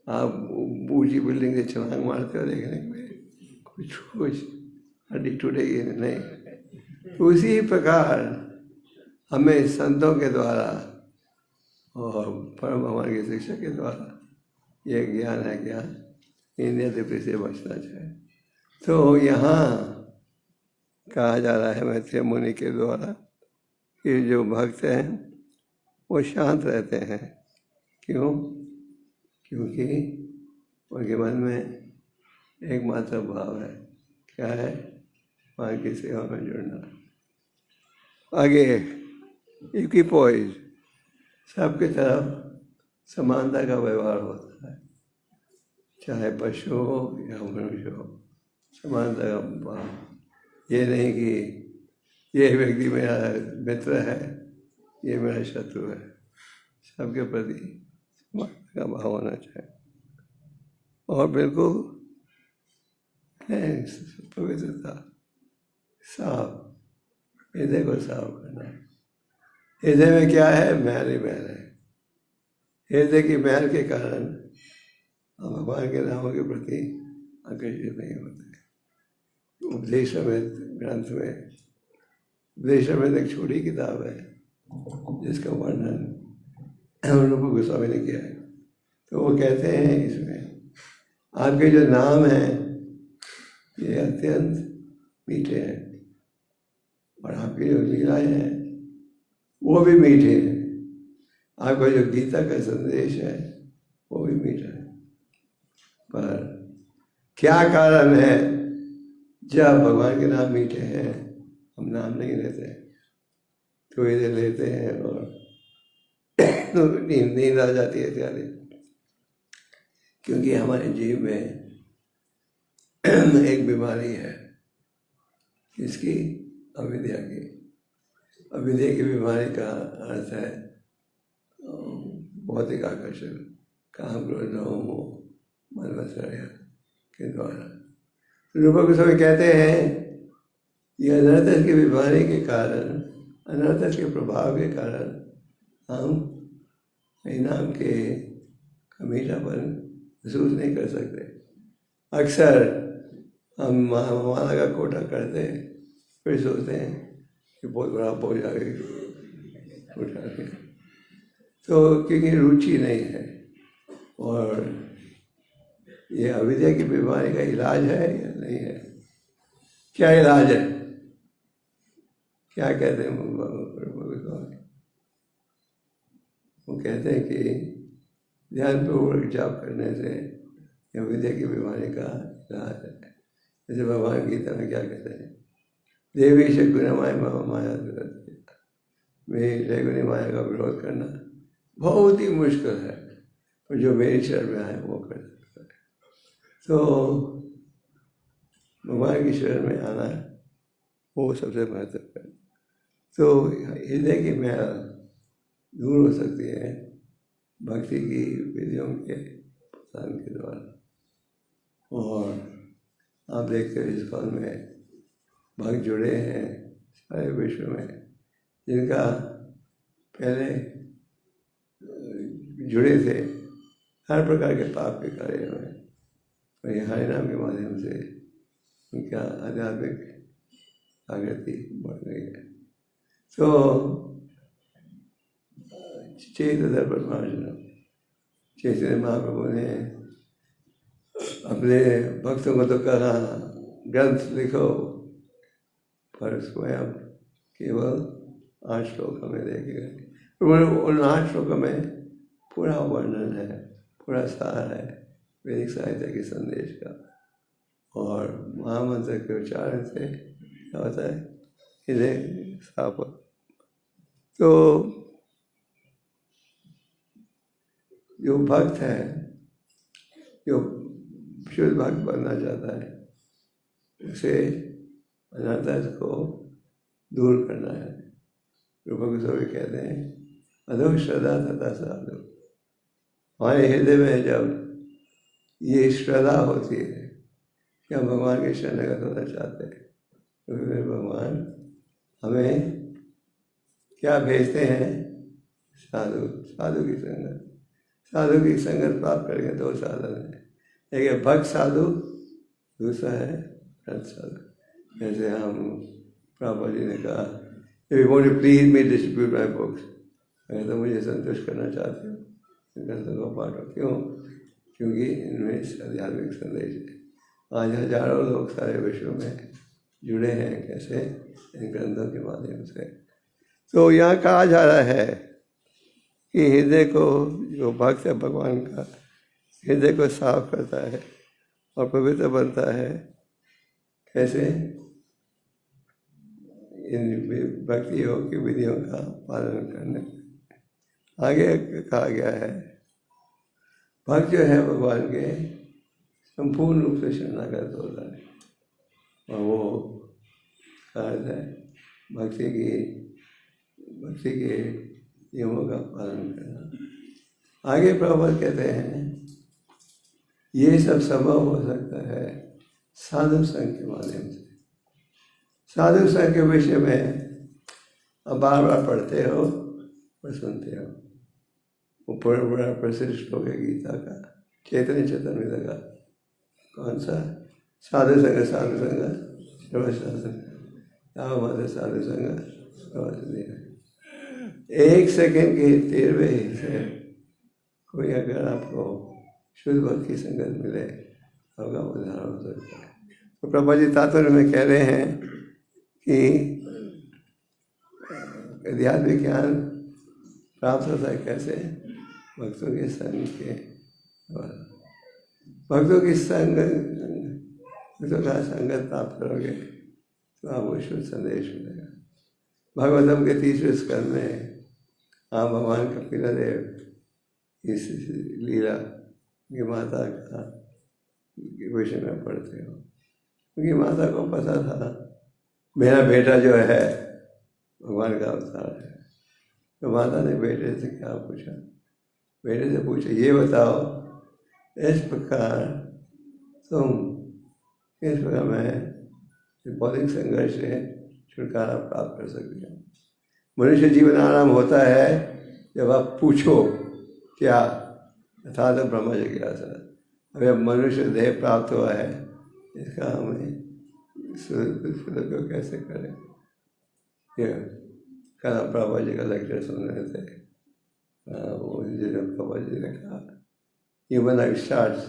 आप ऊंची बिल्डिंग से छलांग मारते हो देखने में कुछ हड्डी टूटेगी नहीं। उसी प्रकार हमें संतों के द्वारा और परम भगवान की शिक्षा के द्वारा ये ज्ञान है, ज्ञान इंद्रिय तृप्ति से बचना चाहिए। तो यहाँ कहा जा रहा है मैत्रेय मुनि के द्वारा कि जो भक्त हैं वो शांत रहते हैं। क्यों? क्योंकि उनके मन में एकमात्र भाव है, क्या है? भगवान की सेवा में जुड़ना। आगे इक्विपोइज, सबके तरफ समानता का व्यवहार होता है, चाहे पशु हो या मनुष्य हो, समानता का भाव। ये नहीं कि ये व्यक्ति मेरा मित्र है, ये मेरा शत्रु है। सबके प्रति समानता का भाव होना चाहिए। और बिल्कुल पवित्रता, साफ, हृदय को साफ करना। हृदय में क्या है? मैल ही मैल है। हृदय की मैल के कारण हम भगवान के नामों के प्रति आकर्षित नहीं होते। उपदेश में, ग्रंथ में उपदेश में एक छोटी किताब है जिसका वर्णन रूप गोस्वामी ने किया है। तो वो कहते हैं इसमें आपके जो नाम हैं ये अत्यंत मीठे हैं और आपकी जो लीलाएं हैं वो भी मीठे हैं। आपका जो गीता का संदेश है वो भी मीठा है। पर क्या कारण है जब भगवान के नाम मीठे हैं हम नाम नहीं लेते, थोड़ी देर लेते हैं और नींद आ जाती है इत्यादि। क्योंकि हमारे जीव में एक बीमारी है, इसकी अविद्या की। अविद्या की बीमारी का अर्थ है भौतिक आकर्षण, काम, क्रोध, मोह, मन, मत्सर्य के द्वारा। रूप गोस्वामी कहते हैं ये अनर्थक की बीमारी के कारण, अनर्थक के प्रभाव के कारण हम इनाम के मीठापन महसूस नहीं कर सकते। अक्सर हम माला का कोटा करते हैं फिर सोचते हैं कि बहुत बड़ा बोझ आ गई उठा के, तो क्योंकि रुचि नहीं है। और ये अविद्या की बीमारी का इलाज है या नहीं है? क्या इलाज है? क्या कहते हैं वो कहते हैं कि ध्यानपूर्वक जाप करने से अविद्या की बीमारी का इलाज है। जैसे भगवान गीता में क्या कहते हैं, देवी शकुन माया मेरी गुणी माया का विरोध करना बहुत ही मुश्किल है, और जो मेरी शरण में आए वो कर सकता है। तो भगवान की शरण में आना है वो सबसे महत्वपूर्ण। तो हृदय की मैल दूर हो सकती है भक्ति की विधियों के प्रदान के द्वारा। और आप देखते हो इस्कॉन में भक्त जुड़े हैं सारे विश्व में, जिनका पहले जुड़े थे हर प्रकार के पाप के कार्य में, और ये हरिनाम के माध्यम से उनका आध्यात्मिक आकृति बढ़ गई है। तो चैतन्य परमार्जन, चैतन्य महाप्रभु ने अपने भक्तों को तो कहा ग्रंथ लिखो, पर स्वयं केवल 8 श्लोक हमें देखे गए। उन 8 श्लोकों में पूरा वर्णन है, पूरा सार है वैदिक साहित्य के संदेश का। और महामंत्र के उच्चारण से क्या होता है, हृदय साफ हो। तो जो भक्त है, जो शुद्ध भक्त बनना चाहता है, उसे अनर्थक को दूर करना है। रूप गोस्वामी कहते हैं अधो श्रद्धा तथा साधु। हमारे हृदय में जब ये श्रद्धा होती है कि हम भगवान के शरणगत होना चाहते हैं, तो फिर भगवान हमें क्या भेजते हैं, साधु। साधु की संगत, साधु की संगत प्राप्त करेंगे 2 साधन है, एक है भक्त साधु, दूसरा है भक्त साधु। जैसे हम प्रभुपाद जी ने कहा if you want to please me distribute my books, अगर तो मुझे संतुष्ट करना चाहते हो ग्रंथों को बांटो। क्यों? क्योंकि इनमें आध्यात्मिक संदेश है। आज हजारों लोग सारे विश्व में जुड़े हैं, कैसे? इन ग्रंथों के माध्यम से। तो यहाँ कहा जा रहा है कि हृदय को, जो भक्त है भगवान का, हृदय को साफ करता है और पवित्र बनता है। कैसे? इन भक्ति योग की विधियों का पालन करने। आगे कहा गया है भक्त जो है भगवान के संपूर्ण रूप से शरणागत होता है, और वो कार्य है भक्ति के नियमों का पालन करना। आगे प्रभुपाद कहते हैं ये सब संभव हो सकता है साधु संघ के माध्यम से। साधु संघ के विषय में अब बार बार पढ़ते हो और सुनते हो। वो बड़ा प्रसिद्ध श्लोक है गीता का, चैतन्य चेतनविद का। कौन सा? साधु संघ साधु संघ सर्वशासन। ताव मत साधु संग। एक सेकंड के 13वें हिस्से कोई अगर आपको शुद्ध भक्त की संगत मिले तो आपका उद्धार हो सकता है। तो प्रभा जी तात्पर्य में कह रहे हैं कि आध्यात्मिक ज्ञान प्राप्त होता है कैसे? भक्तों के संग के द्वारा। भक्तों की भक्तों का संगत प्राप्त करोगे तो आपको शुद्ध संदेश मिलेगा। भागवतम के 30वें स्कंद में आप भगवान कपिलदेव इस लीला की माता का विषय में पढ़ते हो, क्योंकि माता को पता था मेरा बेटा जो है भगवान का अवतार है। तो माता ने बेटे से क्या पूछा? बेटे से पूछा, ये बताओ इस प्रकार तुम किस प्रकार मैं भौतिक संघर्ष से छुटकारा प्राप्त कर सकती हूँ। मनुष्य जीवन आराम होता है जब आप पूछो क्या, था तो ब्रह्म जिज्ञासा। अभी मनुष्य देह प्राप्त हुआ है, इसका हमें सदुपयोग कैसे करें? कल प्रभा जी का लेक्चर सुन रहे थे, वो जिन्होंने प्रभा जी ने कहा human life starts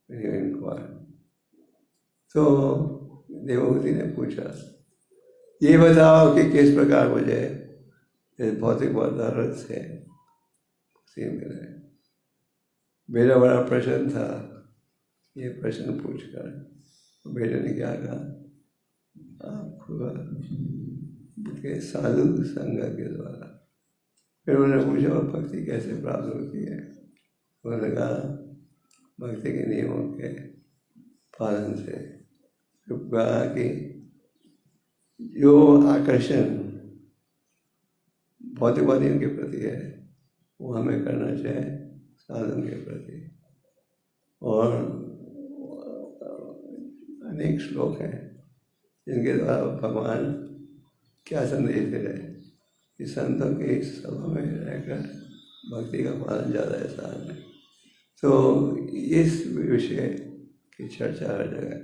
when you inquire. तो देवहूति ने पूछा, ये बताओ कि किस प्रकार मुझे इस भौतिक पदार्थ से मुक्ति मिले। मेरा बड़ा प्रश्न था, ये प्रश्न पूछकर बेटे ने क्या कहा, आपको के साधु संग के द्वारा। फिर उन्होंने पूछा भक्ति कैसे प्राप्त होती है? उन्होंने कहा भक्ति के नियमों के पालन से। तो कहा कि जो आकर्षण भौतिकवादियों के प्रति है वो हमें करना चाहिए साधन के प्रति। और अनेक श्लोक हैं जिनके द्वारा भगवान क्या संदेश दे रहे हैं कि संतों के सभा में रहकर भक्ति का पालन ज़्यादा आसान है। तो इस विषय की चर्चा हर जगह।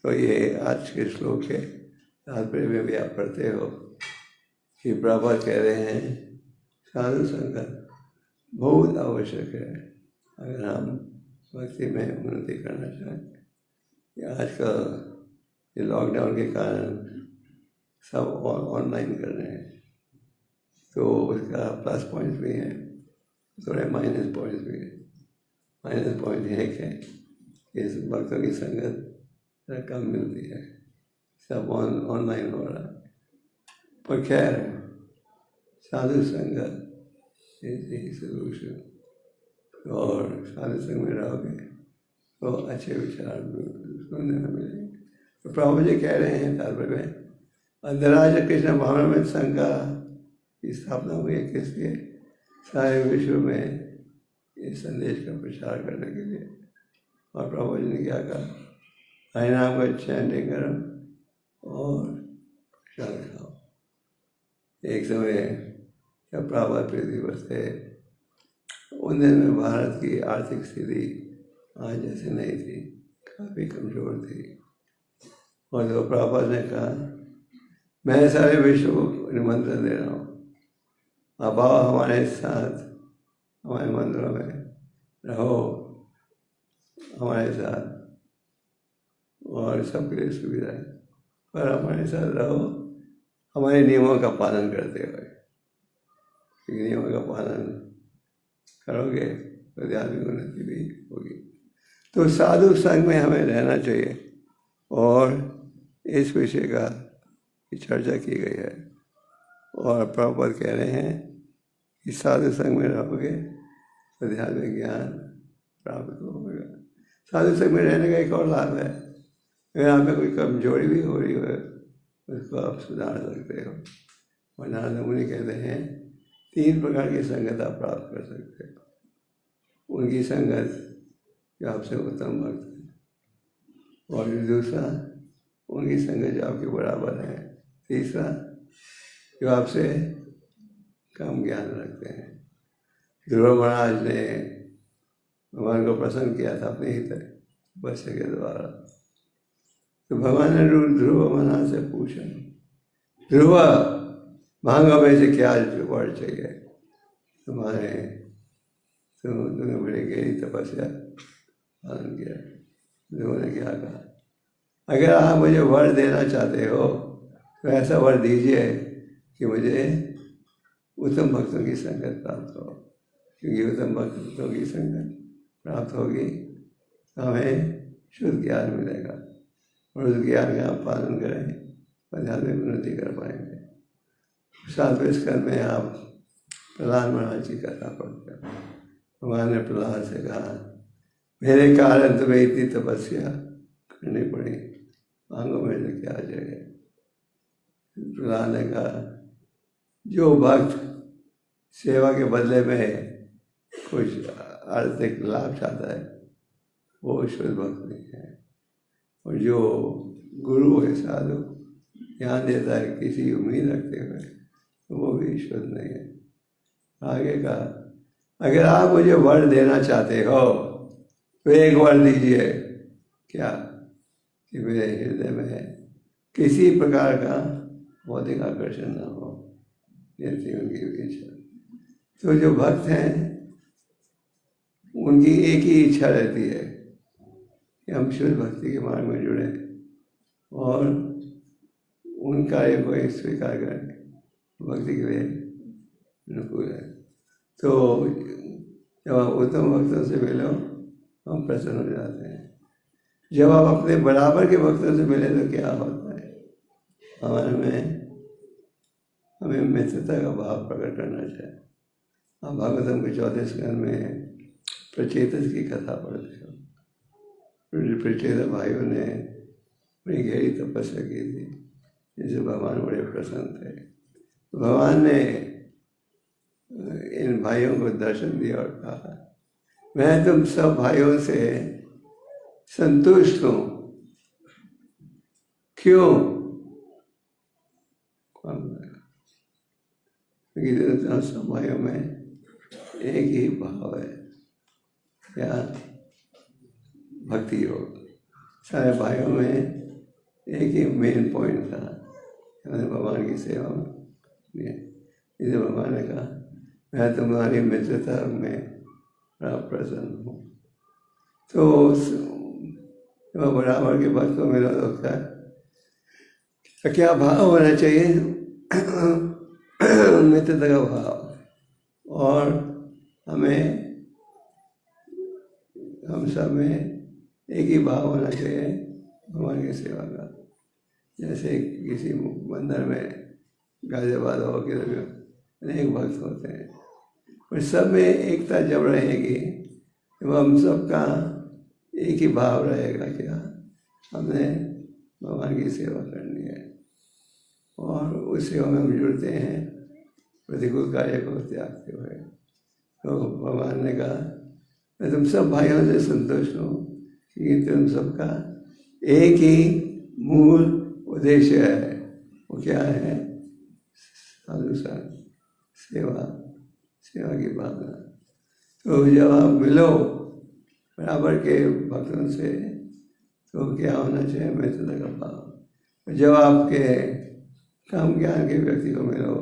तो ये आज के श्लोक के तात्पर्य में भी आप पढ़ते हो कि प्रभुपाद कह रहे हैं साधु संगत बहुत आवश्यक है अगर हम भक्ति में उन्नति करना चाहें। आजकल ये लॉकडाउन के कारण सब ऑनलाइन कर रहे हैं, तो उसका प्लस पॉइंट भी है, थोड़े माइनस पॉइंट भी है। माइनस पॉइंट ये है कि इस भक्तों की संगत कम मिलती है, सब ऑनलाइन हो रहा है। पर खैर साधु संगत इज सोल्यूशन। और साधु संग में रहोगे तो अच्छे विचार सुनने में मिलेंगे। तो प्रभु जी कह रहे हैं तात्पर्य में अंतर्राज कृष्ण भावनामृत संघ की स्थापना हुई है किसके? सारे विश्व में इस संदेश का प्रचार करने के लिए। और प्रभु जी ने क्या कहा, हरिनाम का चैंटिंग करो और प्रचार खाओ। एक समय जब प्रभुपाद पृथ्वी पर थे उन दिन में भारत की आर्थिक स्थिति आज जैसे नहीं थी, काफ़ी कमज़ोर थी। और जो प्रभुपाद ने कहा मैं सारे विश्व को निमंत्रण दे रहा हूँ, आप आओ हमारे साथ, हमारे मंदिरों में रहो हमारे साथ, और सबके लिए सुविधा है, पर हमारे साथ रहो हमारे नियमों का पालन करते हुए। नियमों का पालन करोगे तो आध्यात्मिक उन्नति भी होगी। तो साधु संघ में हमें रहना चाहिए और इस विषय का चर्चा की गई है। और प्रभुपाद कह रहे हैं कि साधु संघ में रहोगे तो आध्यात्मिक ज्ञान प्राप्त होगा। साधु संघ में रहने का एक और लाभ है, अगर आप में कोई कमजोरी भी हो रही है उसको आप सुधार सकते हो। और नारद मुनि कहते हैं 3 प्रकार की संगत आप प्राप्त कर सकते हो। उनकी संगत जो आपसे उत्तम भक्त है, और दूसरा उनकी संगत जो आपके बराबर है, तीसरा जो आपसे कम ज्ञान रखते हैं। ध्रुव महाराज ने भगवान को प्रसन्न किया था अपने ही तपस्या के द्वारा। तो भगवान ने ध्रुव महाराज से पूछा ध्रुव मांगो में से क्या वर चाहिए तुम्हारे, तुमने बड़ी गहरी तपस्या पालन किया। ध्रुव ने क्या कहा, अगर आप मुझे वर देना चाहते हो तो ऐसा वर दीजिए कि मुझे उत्तम भक्तों की संगत प्राप्त हो, क्योंकि उत्तम भक्तों की संगत प्राप्त होगी तो हमें शुद्ध ज्ञान मिलेगा, और उस ज्ञान का आप पालन करें तो आध्यात्मिक उन्नति कर पाएंगे। 7वें स्कंद में आप प्रहलाद महाराज की कथा पढ़ते हैं। भगवान ने प्रहलाद से कहा, मेरे कारण तुम्हें इतनी तपस्या करनी पड़ी, मांगो मेरे से क्या चाहिए। प्रहलाद ने कहा, जो भक्त सेवा के बदले में कुछ आर्थिक लाभ चाहता है वो शुद्ध भक्त नहीं है, और जो गुरु है, साधु ज्ञान देता है किसी उम्मीद रखते हुए, तो वो भी शुद्ध नहीं है। आगे का, अगर आप मुझे वर देना चाहते हो तो एक वर दीजिए, क्या, कि मेरे हृदय में किसी प्रकार का भौतिक आकर्षण न हो, ये थी उनकी इच्छा। तो जो भक्त हैं उनकी एक ही इच्छा रहती है कि हम शुद्ध भक्ति के मार्ग में जुड़े और उन कार्य को स्वीकार करें, भक्ति के लिए अनुकूल है। तो जब आप उत्तम भक्तों से मिलो हम प्रसन्न हो जाते हैं। जब आप अपने बराबर के भक्तों से मिले तो क्या होता है, हमारे में हमें मित्रता का भाव प्रकट करना चाहिए। आप भागवतम के 4थे स्कंद में प्रचेतस की कथा पढ़ते हो। प्रचेतस भाइयों ने बड़ी गहरी तपस्या की थी, जिससे भगवान बड़े प्रसन्न थे। भगवान ने इन भाइयों को दर्शन दिया और कहा, मैं तुम सब भाइयों से संतुष्ट हूँ। क्यों? क्योंकि सब भाइयों में एक ही भाव है, क्या, भक्ति योग। सारे भाइयों में एक ही मेन पॉइंट था, भगवान की सेवा में। इसे भगवान ने कहा, मैं तुम्हारी मित्रता में बड़ा प्रसन्न हूँ। तो जब बराबर के भक्त को मिला होता है तो क्या भाव होना चाहिए, मित्रता का भाव। और हम सब में एक ही भाव होना चाहिए भगवान की सेवा का। जैसे किसी मंदिर में गाजियाबाद हो के अनेक भक्त होते हैं, और सब में एकता जब रहेगी तो हम सबका एक ही भाव रहेगा, क्या, हमने भगवान की सेवा करनी है, और उस सेवा में हम जुड़ते हैं प्रतिकूल कार्य को त्यागते हुए। तो भगवान ने कहा, मैं तुम सब भाइयों से संतुष्ट हूँ, क्योंकि तुम सबका एक ही मूल उद्देश्य है। वो क्या है? साधु संग, सेवा की भावना। तो जब आप मिलो बराबर के भक्तों से तो क्या होना चाहिए? मित्रता का भाव। जब आपके कम ज्ञान के व्यक्ति को मिलो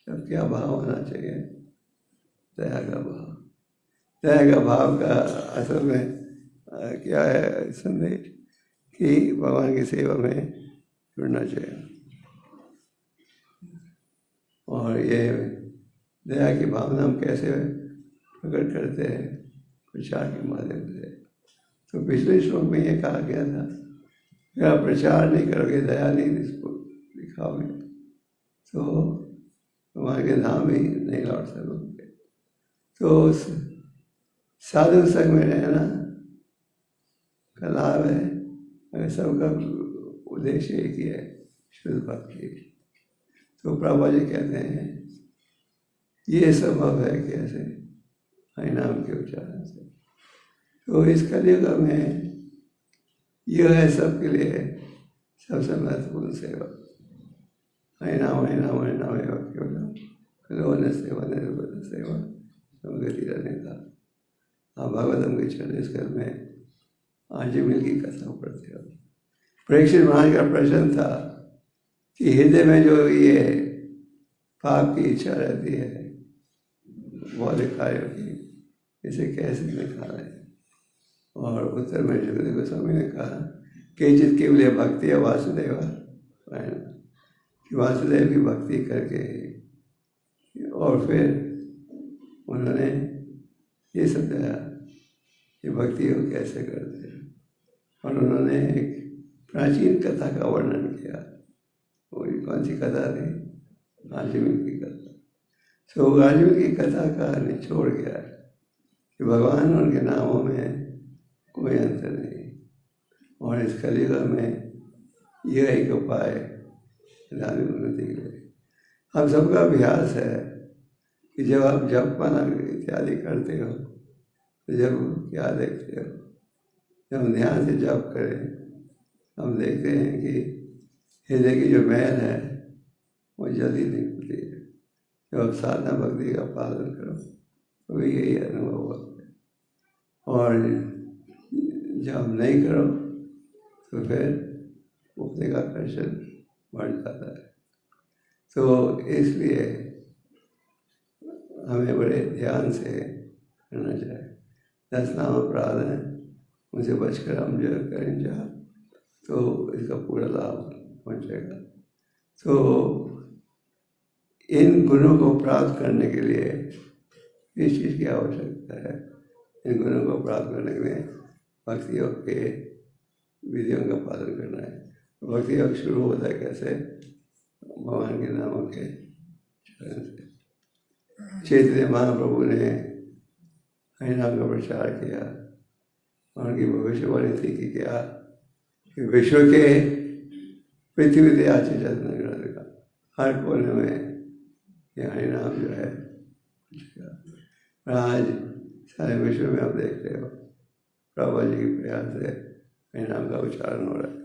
तब क्या भाव होना चाहिए? दया का भाव। दया का भाव का असल में क्या है संदेश कि भगवान की सेवा में जुड़ना चाहिए। और ये दया की भावना हम कैसे प्रकट करते हैं? प्रचार के माध्यम से। तो पिछले श्लोक में ये कहा गया था, अगर आप प्रचार नहीं करोगे, दया नहीं दिखाओगे तो भगवान के धाम ही नहीं लौट सकोगे। तो साधु संग में रहना का लाभ है, अगर सबका उद्देश्य एक ही है, शुद्ध भक्ति। तो प्रभुपाद जी कहते हैं ये संभव है कैसे? हरिनाम के उच्चारण से। तो इस कलयुग में यह है सबके लिए सबसे महत्वपूर्ण सेवा। हरिनाम हरिनाम हरिनाम केवलम कलो न सेवा निर्बल सेवा गति रहने का। आप भागवतम के 6 स्कंद में आजीविल की कथा पढ़ते हो। परीक्षित महाराज का प्रश्न था कि हृदय में जो ये पाप की इच्छा रहती है मौलिक कार्यों की, इसे कैसे निकालें। और उत्तर में सुखदेव गोस्वामी ने कहा केचित केवल भक्ति वासुदेव, कि वासुदेव की भक्ति करके, और फिर उन्होंने ये समझाया कि भक्ति को कैसे करते हैं। और उन्होंने एक प्राचीन कथा का वर्णन किया। वो कौन सी कथा थी? गार्जियन की कथा। तो गार्जियन की कथा का निचोड़ गया कि भगवान उनके नामों में कोई अंतर नहीं, और इस कलयुग में यह एक उपाय धार्मिक उन्नति के लिए। हम सबका अभ्यास है कि जब आप जप पाना इत्यादि करते हो तो जब क्या देखते हो, जब हम ध्यान से जप करें हम देखते हैं कि हृदय की जो मैल है वो जल्दी निकलती है। जब आप साधना भक्ति का पालन करो तो भी यही अनुभव होता है, और जब नहीं करो तो फिर मुक्ति का आकर्षण बढ़ जाता है। तो इसलिए हमें बड़े ध्यान से करना चाहिए। 10 नाम अपराध हैं, उनसे बचकर हम जो करें जा तो इसका पूरा लाभ पहुँचेगा। तो इन गुणों को प्राप्त करने के लिए इस चीज़ की आवश्यकता है। इन गुणों को प्राप्त करने के लिए भक्ति योग के विधियों का पालन करना है। भक्ति योग शुरू होता है कैसे? भगवान के नामों के चरण से। चैतन्य महाप्रभु ने हरिनाम का प्रचार किया, और उनकी भविष्यवाणी थी कि क्या कि विश्व के पृथ्वी से आचे चंद्र का हर कोने में ये हरिनाम जो है। आज सारे विश्व में आप देख रहे हो प्रभा जी के प्रयास से हरिनाम का उच्चारण हो रहा है।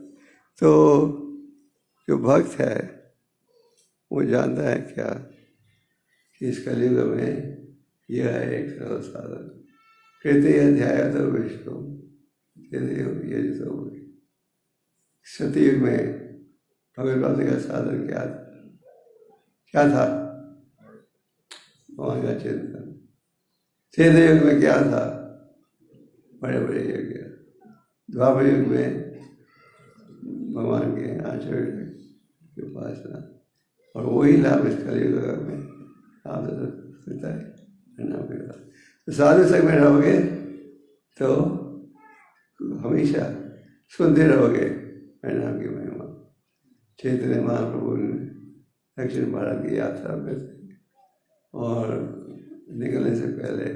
तो जो भक्त है वो जानता है क्या कि इस कलयुग में यह है एक सरल साधन। कृत्य अध्याय तो विष्णु ये जो सतयुग में भगवत प्राप्ति का साधन क्या था? भगवान का चिंतन। त्रेता युग में क्या था? बड़े बड़े यज्ञ। द्वापर युग में भगवान के आचरण की उपासना, और वही लाभ इस कलयुग में आप सकता है। तो साधु संग में रहोगे तो हमेशा सुनते रहोगे हरिनाम की महिमा। चैतन्य महाप्रभु ने दक्षिण भारत की यात्रा पर थे, और निकलने से पहले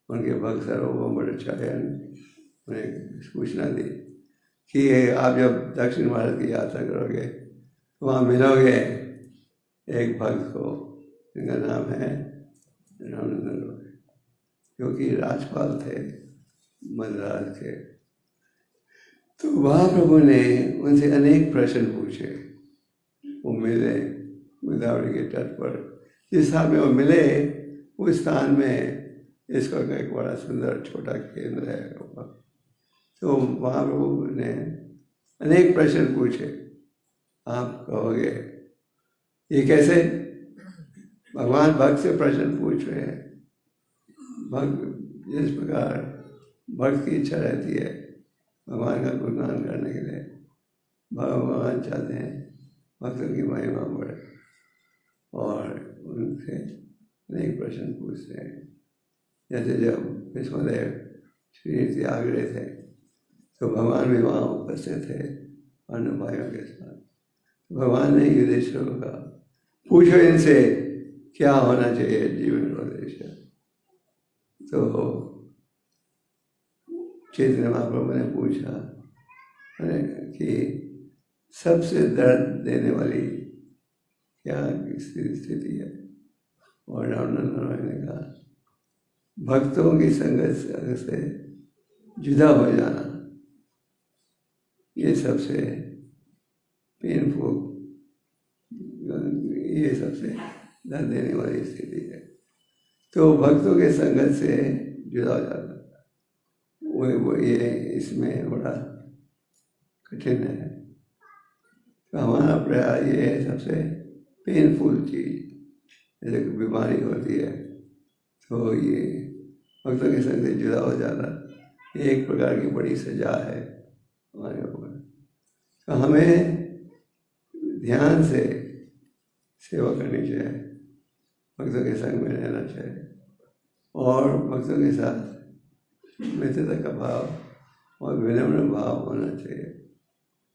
उनके भक्त सार्वभौम भट्टाचार्य ने उन्हें सूचना दी कि आप जब दक्षिण भारत की यात्रा करोगे तो वहाँ मिलोगे एक भक्त को जिनका नाम है रामनंदन रोय, जो कि राजपाल थे मद्रास के। तो महाप्रभु ने उनसे अनेक प्रश्न पूछे। वो मिले गोदावरी के तट पर, जिस स्थान में वो मिले उस स्थान में इसका एक बड़ा सुंदर छोटा केंद्र है। तो महाप्रभु ने अनेक प्रश्न पूछे। आप कहोगे ये कैसे? भगवान भक्त से प्रश्न पूछ रहे हैं। भक्त जिस प्रकार भक्त की इच्छा रहती है भगवान का गुणगान करने के लिए, भगवान चाहते हैं भक्तों की महिमा बढ़े, और उनसे अनेक प्रश्न पूछते हैं। जैसे जब भीष्मदेव शरीर त्याग रहे थे तो भगवान भी वहाँ उपस्थित थे अन्य भाइयों के साथ। भगवान ने युधिष्ठिर को कहा पूछो इनसे क्या होना चाहिए जीवन का उद्देश्य। तो चैतन्य महाप्रभु ने पूछा कि सबसे दर्द देने वाली क्या स्थिति है, और रामनंदन ने कहा भक्तों की संगत से जुदा हो जाना, ये सबसे पेनफुल, ये सबसे दर्द देने वाली स्थिति है। तो भक्तों के संगत से जुदा हो जाना वो ये इसमें बड़ा कठिन है। तो हमारा प्रयास ये है सबसे पेनफुल चीज़, जैसे कोई बीमारी होती है तो ये भक्तों के संग से जुदा हो जाना ये एक प्रकार की बड़ी सजा है हमारे ऊपर। तो हमें ध्यान से सेवा करनी चाहिए, भक्तों के संग में रहना चाहिए और भक्तों के साथ मित्रता का भाव और विनम्र भाव होना चाहिए।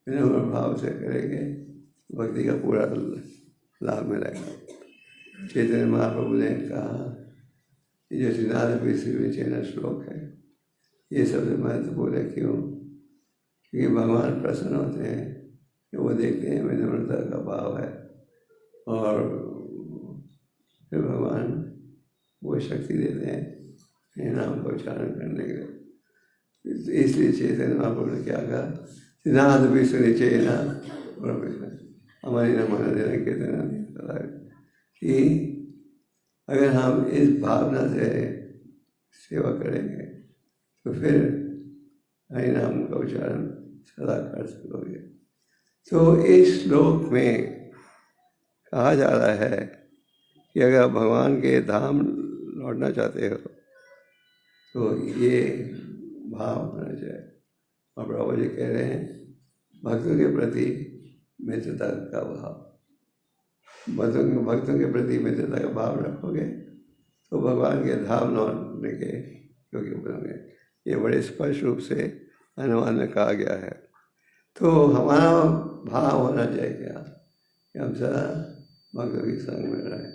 विनम्र भाव से करेंगे भक्ति का पूरा लाभ मिलेगा। चैतन्य महाप्रभु ने कहा कि जो श्रीनाथ विचेना श्लोक है ये सबसे महत्वपूर्ण है। क्यों? क्योंकि भगवान प्रसन्न होते हैं कि वो देखते हैं विनम्रता का भाव है और फिर भगवान वो शक्ति देते हैं नाम का उच्चारण करने के लिए। इसलिए चैतन्य महाप्रभु ने क्या कहा, सिद्धांत विष्णु चेना हमारी न माना देना कीर्तन, कि अगर हम इस भावना से सेवा करेंगे तो फिर हरि नाम का उच्चारण सदा कर सकोगे। तो इस श्लोक में कहा जा रहा है कि अगर भगवान के धाम लौटना चाहते हो तो ये भाव होना चाहिए। और प्रभु जी कह रहे हैं भक्तों के प्रति मित्रता का भाव, भक्तों के प्रति मित्रता का भाव रखोगे तो भगवान के धाम लौटने के योग्य बनोगे। ये बड़े स्पष्ट रूप से अनुवाद में कहा गया है। तो हमारा भाव होना चाहिए क्या कि हम सदा भक्तों के संग में रहें।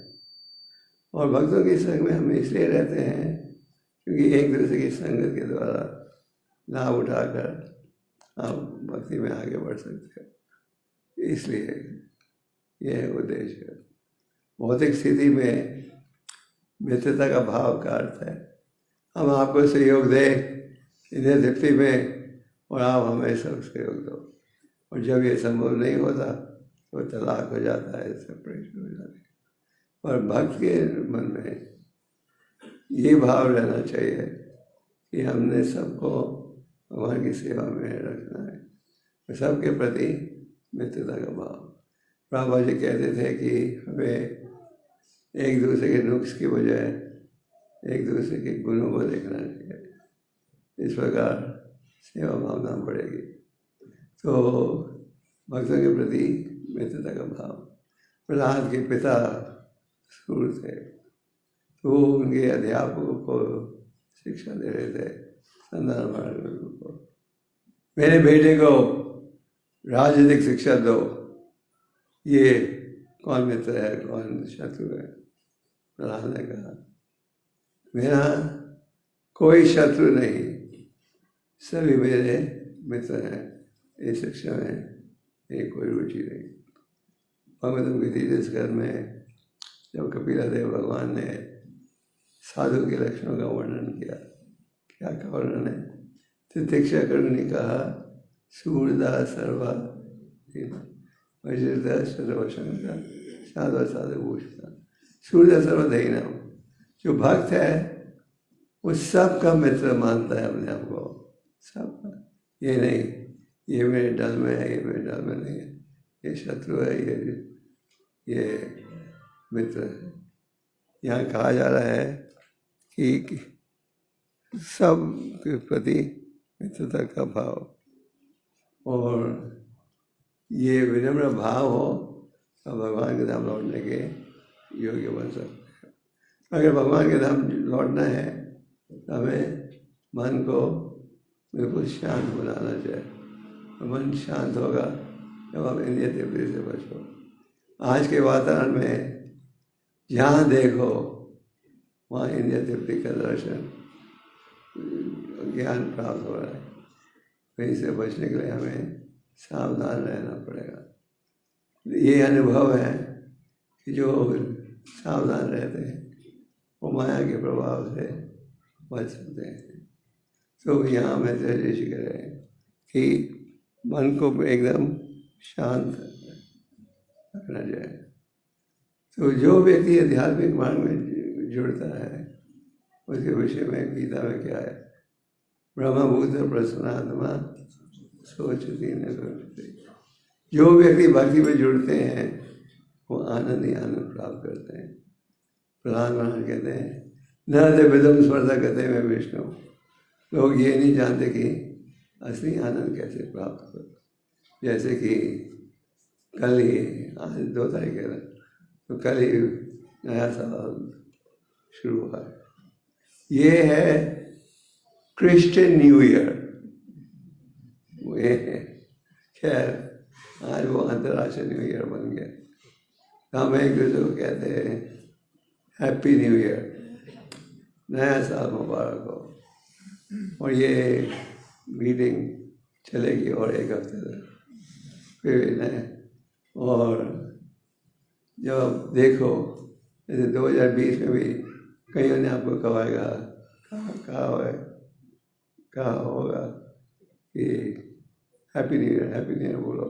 और भक्तों के संग में हम इसलिए रहते हैं क्योंकि एक दूसरे की संगत के द्वारा लाभ उठाकर आप भक्ति में आगे बढ़ सकते हैं। इसलिए यह उद्देश्य है। भौतिक स्थिति में मित्रता का भाव का अर्थ है हम आपको सहयोग दें इन्हें दीप्ति में और आप हमें सब सहयोग दो, और जब ये संभव नहीं होता तो तलाक हो जाता है, सेपरेशन हो जाती है। और भक्त के मन में ये भाव रहना चाहिए कि हमने सबको भगवान की सेवा में रखना है, और सबके प्रति मित्रता का भाव। प्रभुपाद जी कहते थे कि हमें एक दूसरे के नुक्स की बजाय एक दूसरे के गुणों को देखना चाहिए। इस प्रकार सेवा भावना बढ़ेगी। तो भक्तों के प्रति मित्रता का भाव। प्रहलाद के पिता सूर थे तो उनके अध्यापकों को शिक्षा दे रहे थे संतान महाराज को, मेरे बेटे को राजनीतिक शिक्षा दो, ये कौन मित्र है कौन शत्रु है। प्रहलाद ने कहा मेरा कोई शत्रु नहीं, सभी मेरे मित्र हैं, इस शिक्षा में मेरी कोई रुचि नहीं। भगवतम की तीसरे में जब कपिला देव भगवान ने साधु के लक्षणों का वर्णन किया, क्या का वर्णन है, तितिक्षा कर्ण ने कहा सूरदा सर्वा वज्रदा सर्वशंका साधु साधु भूषण। सूरदा सर्वधैनम, जो भक्त है वो सबका मित्र मानता है अपने आप को, सबका। ये नहीं ये मेरे दल में है, ये मेरे दल में नहीं है, ये शत्रु है, ये मित्र है। यहाँ कहा जा रहा है कि सब के प्रति मित्रता का भाव और ये विनम्र भाव हो तो भगवान के धाम लौटने के योग्य बन सकते हैं। अगर भगवान के धाम लौटना है तो हमें मन को बिल्कुल शांत बनाना चाहिए। तो मन शांत होगा जब हम इंद्रिय तृप्ति से बचो। आज के वातावरण में जहाँ देखो वहाँ इंद्रिय तृप्ति का दर्शन ज्ञान प्राप्त हो रहा है। तो इससे बचने के लिए हमें सावधान रहना पड़ेगा। ये अनुभव है कि जो सावधान रहते हैं वो माया के प्रभाव से बच सकते हैं। तो यहाँ मैं ऋषि कह रहे हैं कि मन को एकदम शांत रखना चाहिए। तो जो व्यक्ति आध्यात्मिक मार्ग में जुड़ता है उसके विषय में गीता में क्या है, ब्रह्मभूत प्रसन्नात्मा सोचती न सोचती। जो व्यक्ति भक्ति में जुड़ते हैं वो आनंद ही आनंद प्राप्त करते हैं। प्रहलाद महाराज कहते हैं न विदम स्पर्धा कहते हैं विष्णु। लोग ये नहीं जानते कि असली आनंद कैसे प्राप्त हो। जैसे कि कल ही, आज 2 तारीख है, तो कल ही नया साल शुरू हुआ है। ये है क्रिश्चियन न्यू ईयर। ये है, खैर आज वो अंतर्राष्ट्रीय न्यू ईयर बन गया। हम एक दूसरे को कहते हैं हैप्पी न्यू ईयर, नया साल मुबारक हो। और ये मीटिंग चलेगी और 1 हफ्ते तक फिर नए। और जब देखो जैसे 2020 में भी कईयों ने आपको कहाएगा कहा होगा कि हैप्पी न्यू ईयर बोलो।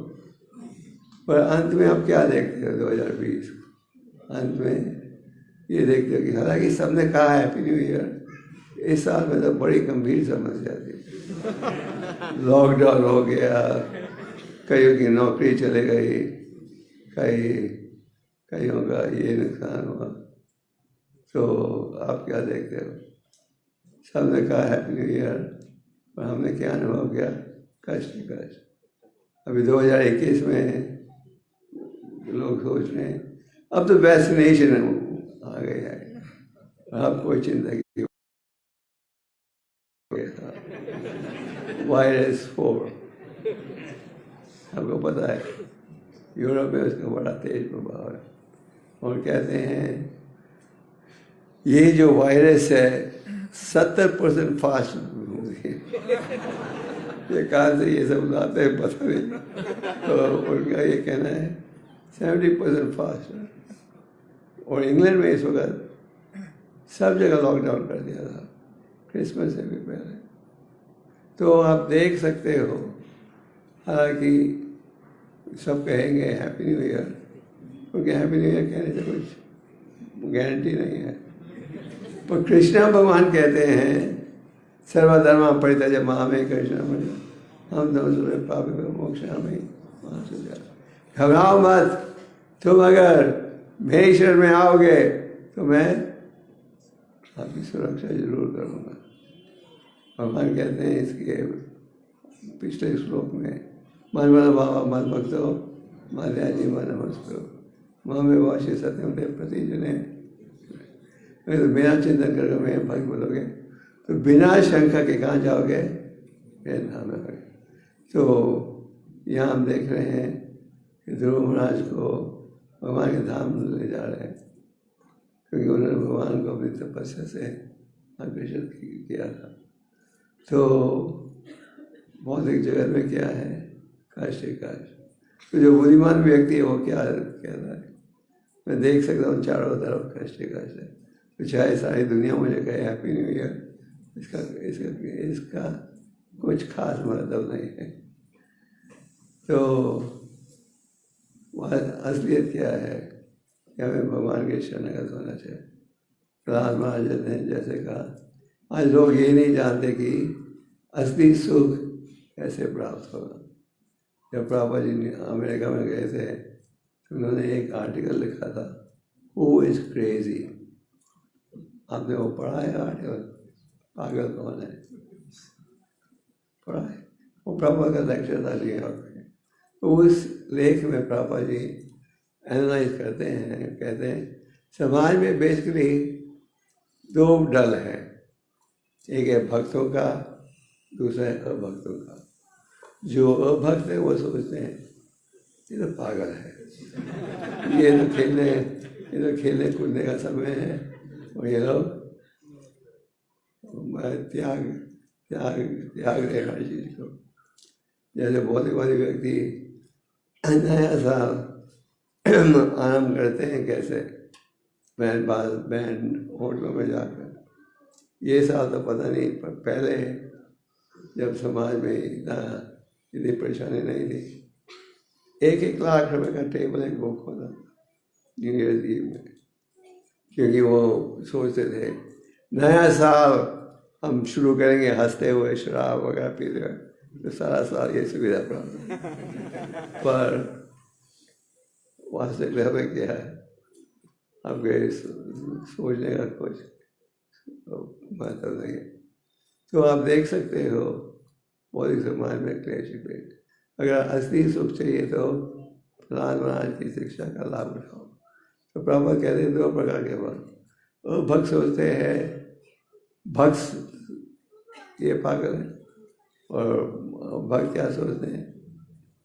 पर अंत में आप क्या देखते हो 2020? अंत में ये देखते हो कि हालांकि सबने कहा हैप्पी न्यू ईयर, इस साल में तो बड़ी गंभीर समस्या थी। लॉकडाउन हो गया, कईयों की नौकरी चले गई, कईयों का ये नुकसान हुआ। तो आप क्या देखते हो? सबने कहा हैप्पी न्यू ईयर, पर हमने क्या अनुभव किया? कष्ट। अभी 2021 में लोग सोच रहे हैं अब तो वैक्सीनेशन आ गई है, अब कोई चिंता की वायरस 4 आपको पता है यूरोप में उसका बड़ा तेज प्रभाव है। और कहते हैं ये जो वायरस है 70% फास्ट ये कहाँ से ये सब लाते हैं पता नहीं। तो उनका ये कहना है 70% फास्ट है। और इंग्लैंड में इस वक्त सब जगह लॉकडाउन कर दिया था क्रिसमस से भी पहले। तो आप देख सकते हो, हालांकि सब कहेंगे हैप्पी न्यू ईयर, क्योंकि हैप्पी न्यू ईयर कहने से कुछ गारंटी नहीं है। पर कृष्णा भगवान कहते हैं सर्वधर्मा परित्यज्य मामेकं कृष्ण हम दोनों पाप मोक्षामि मां सुजा। घबराओ मत, तुम अगर मेरे शरण में आओगे तो मैं आपकी सुरक्षा जरूर करूँगा। भगवान कहते हैं इसके पिछले श्लोक में मन मन भाव मन भक्तो माध्याजी मन नमस्तो में वाशी सत्यम देव प्रति जने। तो बिना चिंतन करके मैं भक्त बोलोगे तो बिना शंका के कहाँ जाओगे? मेरे नाम में। तो यहाँ हम देख रहे हैं कि ध्रुव महाराज को भगवान के धाम ले जा रहे हैं, क्योंकि उन्होंने भगवान को अपनी तपस्या से आकर्षित किया था। तो भौतिक जगत में क्या है? कष्ट ही कष्ट। तो जो बुद्धिमान व्यक्ति है वो क्या कहता है? मैं देख सकता हूँ चारों तरफ कष्ट ही कष्ट है। तो चाहे सारी दुनिया मुझे कहे हैप्पी न्यू ईयर, इसका कुछ खास मतलब नहीं है। तो वह असलियत क्या है कि हमें भगवान के शरणागत होना चाहिए। प्रहलाद महाराज ने जैसे कहा, आज लोग ये नहीं जानते कि असली सुख कैसे प्राप्त होगा। जब प्रभुपाद जी अमेरिका में गए थे तो उन्होंने एक आर्टिकल लिखा था, हु इज़ क्रेजी। आपने वो पढ़ा है आर्टिकल? पागल कौन है? पढ़ा है? वो प्रभुपाद का लेक्चर था न्यूयॉर्क में। तो उस लेख में प्रभुपाद जी एनालाइज करते हैं, कहते हैं समाज में बेसिकली 2 दल हैं, एक है भक्तों का, दूसरा है अभक्तों का। जो अभक्त है वो सोचते हैं ये तो पागल है, ये तो खेलने कूदने का समय है, और ये लोग त्याग रहे हर चीज़ को। जैसे भौतिकवादी व्यक्ति नया साल आराम करते हैं कैसे? बैंड होटलों में जाकर। ये साल तो पता नहीं, पर पहले जब समाज में इतनी परेशानी नहीं थी, 1-1 लाख रुपए का टेबल एक बुक होता न्यू ईयर ईव में, क्योंकि वो सोचते थे नया साल हम शुरू करेंगे हंसते हुए, शराब वगैरह पीते हुए, तो सारा साल ये सुविधा प्राप्त पर वास्तविक में क्या है आपके सोचने का कुछ मतलब नहीं है। तो आप देख सकते हो बौद्धिक समाज में क्लेश पेट। अगर असली सुख चाहिए तो प्रहलाद महाराज की शिक्षा का लाभ उठाओ। तो प्रभुपाद कहते हैं 2 प्रकार के भक्त। भक्त सोचते हैं भक्त ये पागल है, और भक्त क्या सोचते हैं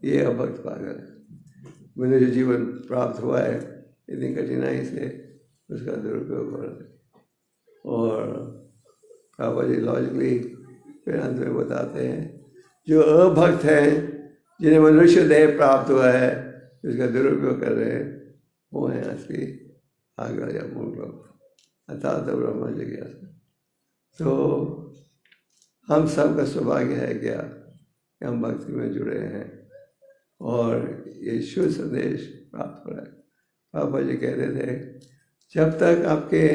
ये अभक्त पागल है। मुझे जो जीवन प्राप्त हुआ है इतनी कठिनाई से उसका दुरुपयोग हो रहा है। और प्रभुपाद जी लॉजिकली फिर अंत में बताते हैं जो अभक्त हैं जिन्हें मनुष्य देह प्राप्त हुआ है उसका दुरुपयोग कर रहे हैं वो हैं असली आगर या मूल लोग अर्थात ब्रह्म जिज्ञासा। तो हम सबका सौभाग्य है क्या कि हम भक्ति में जुड़े हैं और ये शुद्ध संदेश प्राप्त हो रहा है। पापा जी कहते थे जब तक आपके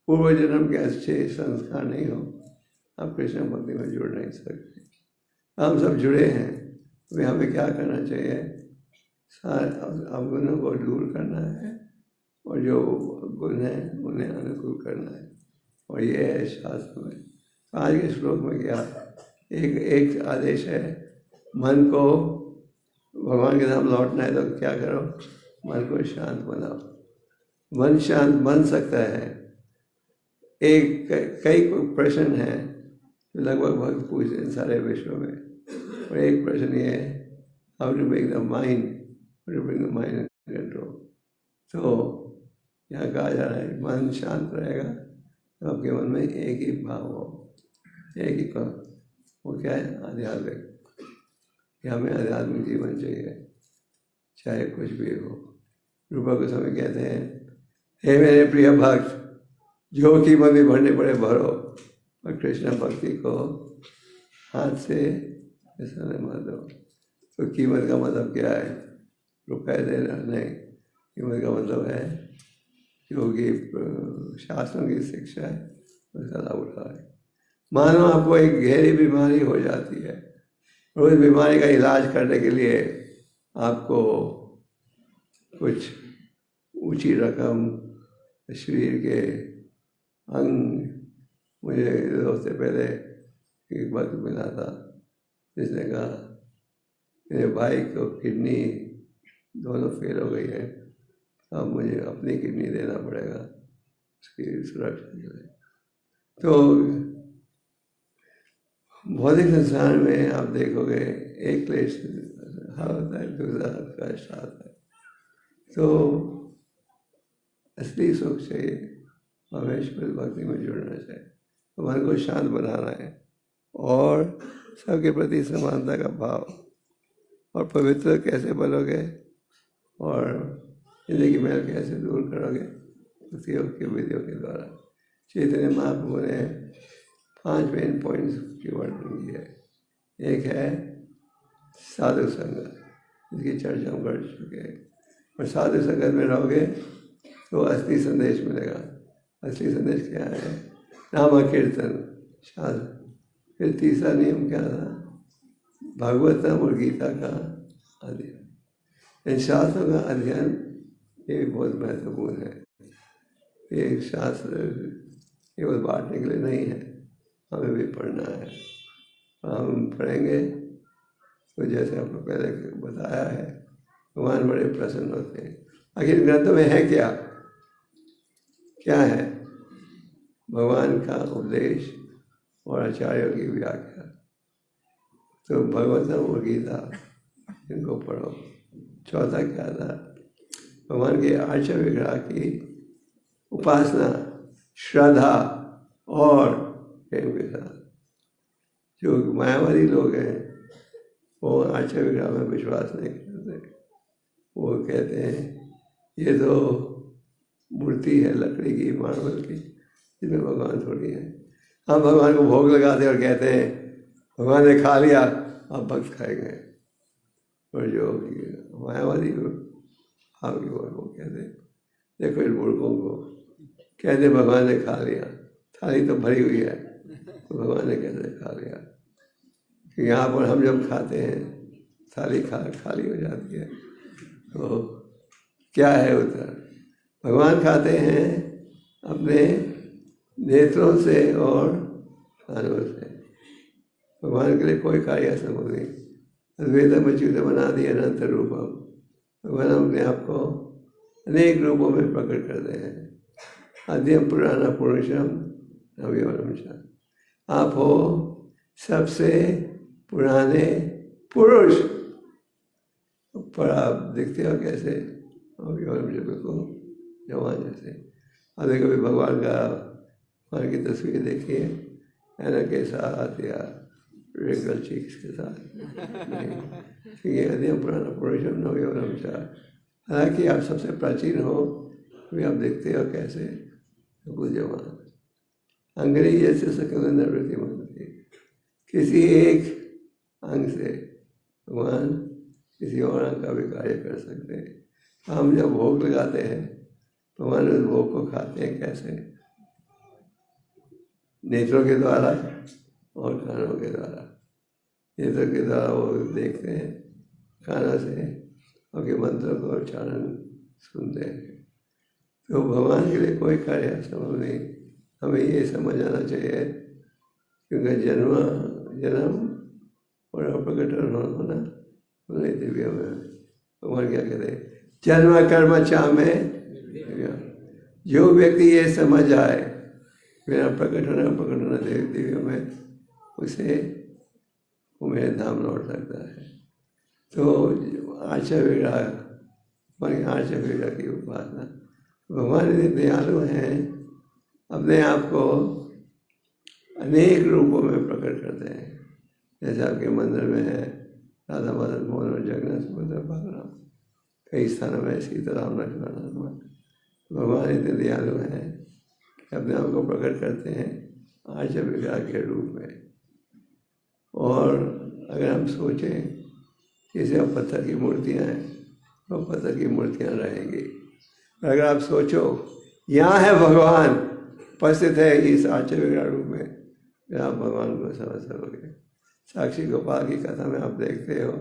पूर्व जन्म के अच्छे संस्कार नहीं हो आप कृष्ण भक्ति में जुड़ नहीं सकते। हम सब जुड़े हैं तो हमें क्या करना चाहिए सारे अवगुणों को दूर करना है और जो गुण हैं उन्हें अनुकूल करना है। और ये है शास्त्र में। आज के श्लोक में क्या एक आदेश है मन को भगवान के नाम लौटना है तो क्या करो मन को शांत बनाओ। मन शांत बन सकता है। कई प्रश्न हैं जो लगभग भक्त पूछते हैं सारे विश्व में और एक प्रश्न ये है how to make the mind control. तो यहाँ कहा जा रहा है मन शांत रहेगा तो आपके मन में एक ही भाव हो एक ही वो क्या है आध्यात्मिक कि हमें आध्यात्मिक जीवन चाहिए चाहे कुछ भी हो। रूपा गोस्वामी कहते हैं हे मेरे प्रिय भक्त जो कीमत भी भरने पड़े भरो और कृष्ण भक्ति को हाथ से ऐसा नहीं मार दो। तो कीमत का मतलब क्या है रुपये देना नहीं। कीमत का मतलब है जो कि शास्त्रों की शिक्षा है उसका लाभ उठा है। मानो आपको एक गहरी बीमारी हो जाती है और उस बीमारी का इलाज करने के लिए आपको कुछ ऊंची रकम शरीर के अंग मुझे उससे पहले एक वक्त मिला था जिसने कहा मेरे भाई को किडनी दोनों फेल हो गई है अब मुझे अपनी किडनी देना पड़ेगा उसकी सुरक्षा के लिए। तो भौतिक संसार में आप देखोगे एक क्लेश होता है दूसरा कष्ट आता है। तो असली सुख चाहिए परमेश्वर भक्ति में जुड़ना चाहिए तो मन को शांत बनाना है और सबके प्रति समानता का भाव। और पवित्र कैसे बनोगे और जिंदगी मैल कैसे दूर करोगे उसी के विधियों के द्वारा। चैतन्य महाप्रभु ने 5 मेन पॉइंट्स की वर्णन की है। एक है साधु संगत जिसकी चर्चा हम कर चुके हैं और साधु संगत में रहोगे तो असली संदेश मिलेगा। असली संदेश क्या है नाम कीर्तन शास्त्र। फिर तीसरा नियम क्या था भागवतम और गीता का अध्ययन। इन शास्त्रों का अध्ययन ये भी बहुत महत्वपूर्ण है। एक शास्त्र केवल बांटने के लिए नहीं है हमें भी पढ़ना है। हम पढ़ेंगे तो जैसे आपको पहले बताया है भगवान बड़े प्रसन्न होते हैं। आखिर ग्रंथों में है क्या क्या है भगवान का उपदेश और आचार्यों की व्याख्या। तो भगवतम और गीता इनको पढ़ो। चौथा क्या था भगवान के आर्च विग्रह की उपासना श्रद्धा और प्रेम के साथ। जो मायावादी लोग हैं वो आर्च विग्रह में विश्वास नहीं करते। वो कहते हैं ये तो मूर्ति है लकड़ी की मार्बल की जिसमें भगवान थोड़ी है। हम भगवान को भोग लगाते और कहते हैं भगवान ने खा लिया अब भक्त खाएंगे। और जो मायावादी आपकी वो कहते देखो इन मूर्खों को कहते भगवान ने खा लिया थाली तो भरी हुई है तो भगवान ने कैसे खा लिया। यहाँ पर हम जब खाते हैं थाली खाली हो जाती है, तो क्या है उत्तर? भगवान खाते हैं अपने नेत्रों से और कानों से। भगवान के लिए कोई कार्य असंभव नहीं। अद्वैतम अच्युतम अनादि अनंत रूपम। भगवान अपने आप को अनेक रूपों में प्रकट करते हैं। आद्यम पुराना पुरुषम नवयौवनम च। आप हो सबसे पुराने पुरुष, पर आप दिखते हो कैसे? नवयौवनम च, बिल्कुल जवान जैसे। अभी कभी भगवान की तस्वीर देखिए ऐना के साथ या रिंकल चीक्स के साथ नहीं, ये अद्यम पुराना पुरुषम नवयौवनम च। हालांकि आप सबसे प्राचीन हो, भी आप देखते हो कैसे? बिल्कुल जवान। अंग्रेजी जैसे सकल निवृत्ति मानती। किसी एक अंग से भगवान किसी और अंग का भी कार्य कर सकते हैं। हम जब भोग लगाते हैं, भगवान उस भोग को खाते हैं कैसे? नेत्रों के द्वारा और कानों के द्वारा। नेत्रों के द्वारा वो देखते हैं, कानों से उनके मंत्रों को उच्चारण सुनते हैं। तो भगवान के लिए कोई कार्य असंभव नहीं। हमें ये समझ आना चाहिए, क्योंकि जन्म और प्रकट होना उन्हें दिव्य में। भगवान क्या कहते हैं? जन्म कर्म चामे। जो व्यक्ति ये समझ आए मेरा प्रकट होना दिव्य में, उसे वो मेरे धाम लौट सकता है। तो आचार्य विग्रह की उपासना। भगवान इतने दयालु हैं, अपने आप को अनेक रूपों में प्रकट करते हैं। जैसे आपके मंदिर में है राधा मदन मोहन और जगन्नाथ सुभद्रा बलराम, कई स्थानों में सीताराम लक्ष्मण हनुमान। भगवान इतने दयालु हैं कि अपने आप को प्रकट करते हैं आचार्य विग्रह के रूप में। और अगर हम सोचें जैसे अब पत्थर की मूर्तियाँ हैं, तो पत्थर की मूर्तियाँ रहेंगी। अगर आप सोचो यहाँ है भगवान उपस्थित है इस आचार्य विग्रह रूप में, फिर आप भगवान को समझ सकोगे। साक्षी गोपाल की कथा में आप देखते हो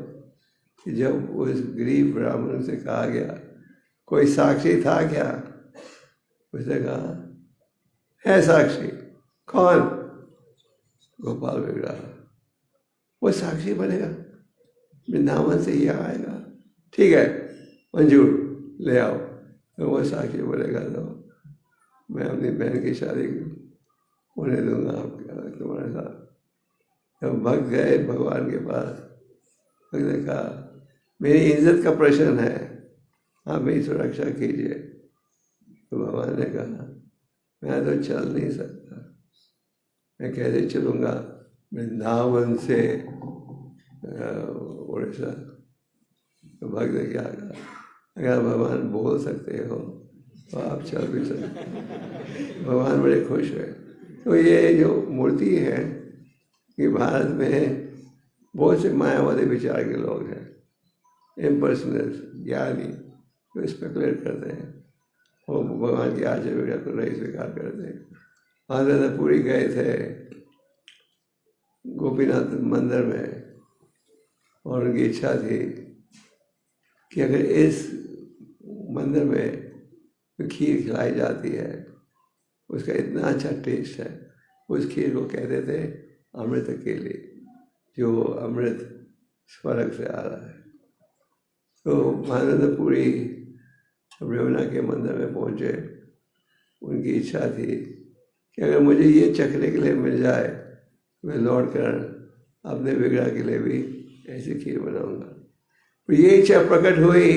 कि जब उस गरीब ब्राह्मण से कहा गया कोई साक्षी था क्या, उसने कहा है साक्षी। कौन? गोपाल विग्रह। वो साक्षी बनेगा, वृंदावन से ही आएगा, ठीक है मंजूर, ले आओ। तो वो साक्षी बोलेगा तो मैं अपनी बहन की शादी होने दूंगा तुम्हारे साथ। जब भक्त गए भगवान के पास, भक्त ने कहा मेरी इज्जत का प्रश्न है, आप मेरी सुरक्षा कीजिए। तो भगवान ने कहा मैं तो चल नहीं सकता, मैं कैसे चलूँगा वृंदावन से उड़ीसा। तो भक्त ने क्या कहा, अगर भगवान बोल सकते हो तो आप चल भी सकते। भगवान बड़े खुश हुए। तो ये जो मूर्ति है कि भारत में बहुत से मायावादी विचार के लोग हैं, इम्पर्सनल ज्ञानी, जो स्पेकुलेट करते हैं, वो भगवान की आचार्य विग्रह को नहीं स्वीकार करते हैं। आनंद पुरी गए थे गोपीनाथ मंदिर में, और उनकी इच्छा थी कि अगर इस मंदिर में खीर खिलाई जाती है, उसका इतना अच्छा टेस्ट है, उस खीर को कहते थे अमृत केली, जो अमृत स्वर्ग से आ रहा है। तो महानंदपुरी यमुना के मंदिर में पहुँचे, उनकी इच्छा थी कि अगर मुझे ये चखने के लिए मिल जाए, मैं लौट कर अपने विग्रह के लिए भी ऐसी खीर बनाऊंगा। तो ये इच्छा प्रकट हुई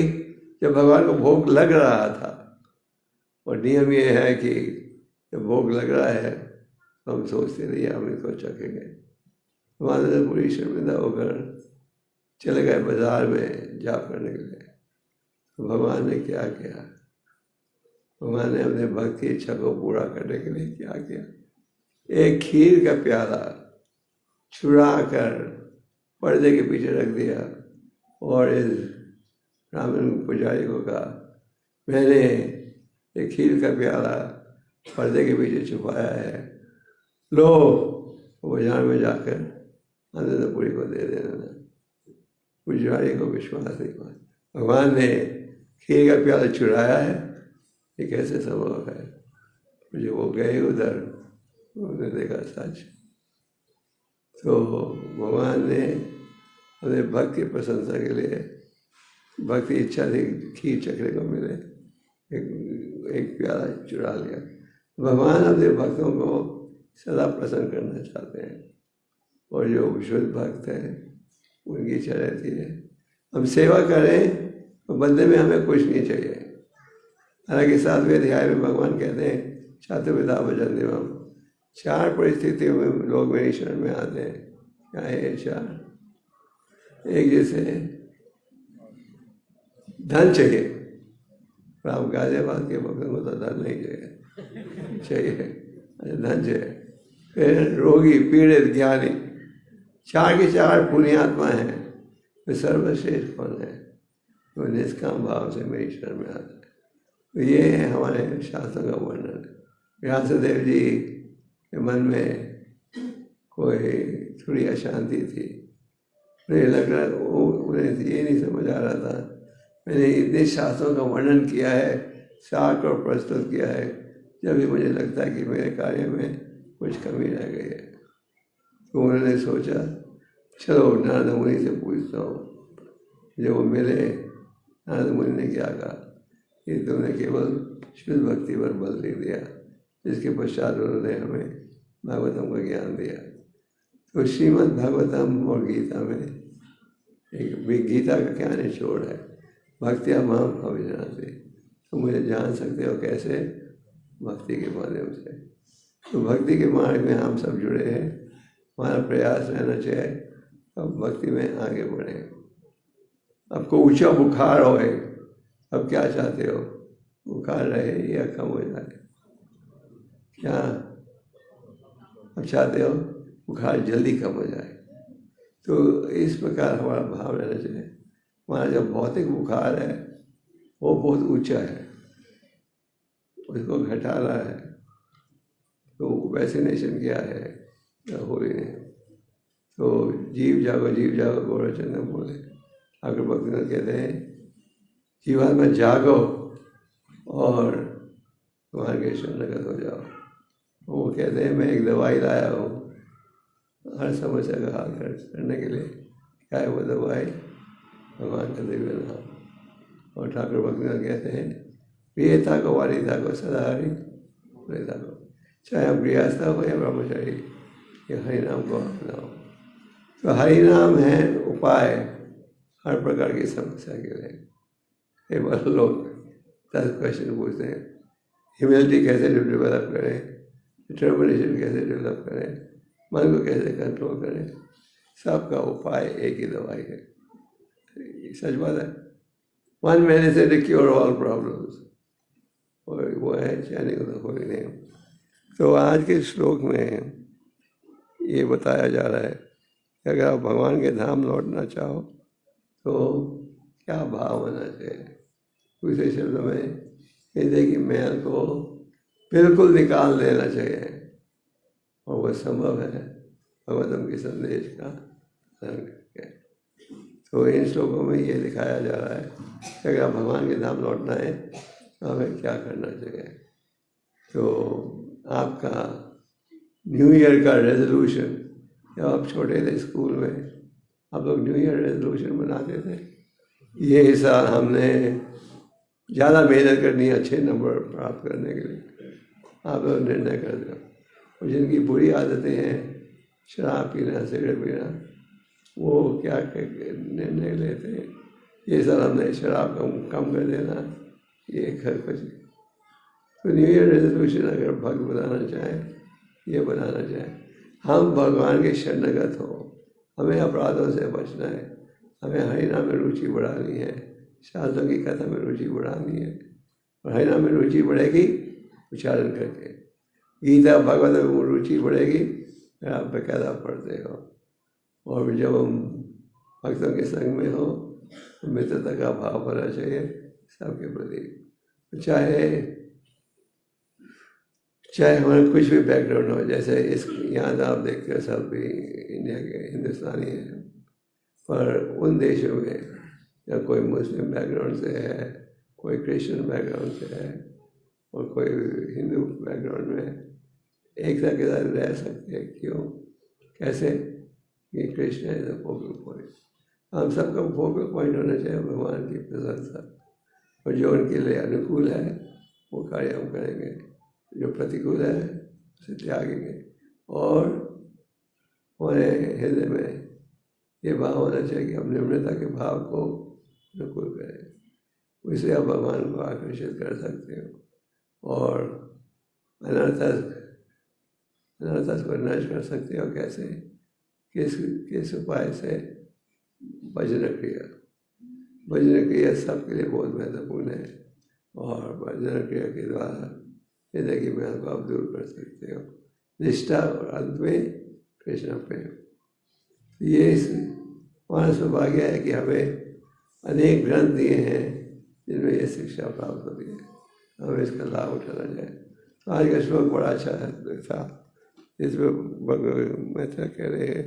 जब भगवान को भोग लग रहा था। और नियम ये है कि जब भोग लग रहा है तो हम सोचते नहीं हम इसको चखेंगे। भगवान पूरी शर्मिंदा होकर चले गए बाजार में जाप करने के लिए। तो भगवान ने क्या किया, भगवान ने अपने भक्त की इच्छा को पूरा करने के लिए क्या किया, एक खीर का प्याला चुरा कर पर्दे के पीछे रख दिया और इस ब्राह्मण पुजारी को कहा मैंने एक खीर का प्याला पर्दे के पीछे छुपाया है, लो। वो बाजार में जाकर आनंदपुरी को दे देना, गुजरारी को विश्वास नहीं हुआ। भगवान ने खीर का प्याला चुराया है, ये कैसे संभव है? मुझे वो गए उधर, उन्होंने देखा सच। तो भगवान ने अपने भक्त की प्रशंसा के लिए, भक्ति इच्छा थी खीर चखने को मिले, एक प्याला चुरा लिया। भगवान अपने भक्तों को सदा प्रसन्न करना चाहते हैं, और जो विशुद्ध भक्त है उनकी इच्छा रहती है हम सेवा करें, तो बदले में हमें कुछ नहीं चाहिए। हालांकि 7वें अध्याय में भगवान कहते हैं चातुर्विधा भजन देवम, 4 परिस्थितियों में लोग मेरी शरण में आते हैं। क्या है ये 4? एक जैसे धन चाहिए, पर आप गाजियाबाद के भक्तों को तो धन नहीं चाहिए, धन चाहिए। फिर रोगी, पीड़ित, ज्ञानी, 4 के 4 पुण्यात्मा हैं। तो सर्वश्रेष्ठ कौन है? वो निष्काम भाव से मेरी शरण में आता है। तो ये है हमारे शास्त्रों का वर्णन। व्यासदेव जी के मन में कोई थोड़ी अशांति थी, उन्हें लग रहा, उन्हें ये नहीं समझ आ रहा था मैंने इतने शास्त्रों का वर्णन किया है, सार और प्रस्तुत किया है, जब भी मुझे लगता है कि मेरे कार्य में कुछ कमी रह गई है। तो उन्होंने सोचा चलो नारद मुनि से पूछता हूँ। जब वो मिले, नारद मुनि ने क्या कहा कि तुमने केवल शुद्ध भक्ति पर बल दे दिया, जिसके पश्चात उन्होंने हमें भागवतम का ज्ञान दिया। तो श्रीमद् भागवतम और गीता में एक गीता का क्या निचोड़ है, भक्तिया माम अभिजानते, तो मुझे जान सकते हो कैसे? भक्ति के माध्यम से। तो भक्ति के मार्ग में हम सब जुड़े हैं, हमारा प्रयास रहना चाहिए अब भक्ति में आगे बढ़े। आपको ऊंचा बुखार होए, अब क्या चाहते हो? बुखार रहे या कम हो जाए? क्या अब चाहते हो बुखार जल्दी कम हो जाए? तो इस प्रकार हमारा भाव रहना चाहिए। हमारा जो भौतिक बुखार है वो बहुत ऊंचा है, उसको घटाना है। तो वैक्सीनेशन किया है होली ने, तो जीव जागो गौरचंद्र बोले। ठाकुर भक्तिनाथ कहते हैं जीवात्मा जागो और तुम्हारे के शरणगत हो जाओ। वो कहते हैं मैं एक दवाई लाया हूँ हर समस्या का हल करने के लिए। क्या है वो दवाई? भगवान का दिव्य नाम। और ठाकुर भक्तिनाथ कहते हैं प्रियता को वारिता को सदा हरि प्रियता को, चाहे आप गृहस्थ हो या ब्रह्मचारी, ये हरि नाम को अपनाओ। तो हरि नाम है उपाय हर प्रकार की समस्या के लिए। कई बार लोग 10 क्वेश्चन पूछते हैं, ह्यूमिलिटी कैसे डेवलप करें, डिटर्मिनेशन कैसे डेवलप करें, मन को कैसे कंट्रोल करें। सबका उपाय एक ही दवाई है। सच बात है, one medicine to cure all problems, और वो है chanting of the holy name. तो आज के श्लोक में ये बताया जा रहा है कि अगर आप भगवान के धाम लौटना चाहो तो क्या भाव होना चाहिए। दूसरे शब्दों में हृदय की मैल को बिल्कुल निकाल देना चाहिए, और वह संभव है भगवतम के संदेश का धारण करके। तो इन श्लोकों में ये दिखाया जा रहा है कि अगर भगवान के धाम लौटना है तो हमें क्या करना चाहिए। तो आपका न्यू ईयर का रेजोल्यूशन, जब आप छोटे थे स्कूल में आप लोग न्यू ईयर रेजोल्यूशन बनाते थे, ये साल हमने ज़्यादा मेहनत करनी है अच्छे नंबर प्राप्त करने के लिए। आप लोग निर्णय कर दो। और जिनकी बुरी आदतें हैं, शराब पीना, सिगरेट पीना, वो क्या निर्णय लेते हैं, ये साल हमने शराब कम कर देना, ये कुछ। तो न्यू ईयर रेजोल्यूशन अगर भक्त बनाना चाहें, ये बनाना चाहें हम भगवान के शरणगत हो, हमें अपराधों से बचना है, हमें हरिनाम में रुचि बढ़ानी है, शास्त्रों की कथा में रुचि बढ़ानी है। और हरिनाम में रुचि बढ़ेगी उच्चारण करके, गीता भगवत में रुचि बढ़ेगी फिर आप बेकायदा पढ़ते हो। और जब हम भक्तों के संग में हो तो मित्रता का भाव होना चाहिए सबके प्रति। चाहे चाहे हमारा कुछ भी बैकग्राउंड हो, जैसे इस यहाँ तो आप देखते हो सब भी इंडिया के हिंदुस्तानी हैं, पर उन देशों में या कोई मुस्लिम बैकग्राउंड से है, कोई क्रिश्चियन बैकग्राउंड से है और कोई हिंदू बैकग्राउंड में एक साथ के साथ रह सकते हैं। क्यों? कैसे? ये कृष्ण है द फोकल पॉइंट। हम सबका फोकल पॉइंट होना चाहिए भगवान की प्रशंसा, और जो उनके लिए अनुकूल है वो कार्य हम करेंगे, जो प्रतिकूल है उसे त्यागेंगे। और हमारे हृदय में ये भाव होना चाहिए कि हम निम्रता के भाव को अनुकूल करें, उससे आप भगवान को आकर्षित कर सकते हो और अनर्थक को नष्ट कर सकते हो। कैसे? किस उपाय से? भजन क्रिया। भजन क्रिया सबके लिए बहुत महत्वपूर्ण है, और भजन क्रिया के द्वारा हृदय की मैल को आप दूर कर सकते हो। निष्ठा और अंत में कृष्ण प्रेम। ये हमारा सौभाग्य है कि हमें अनेक ग्रंथ दिए हैं जिनमें ये शिक्षा प्राप्त होती है, हमें इसका लाभ उठाना चाहिए। तो आज का श्लोक बड़ा अच्छा था, इसमें मित्र कह रहे हैं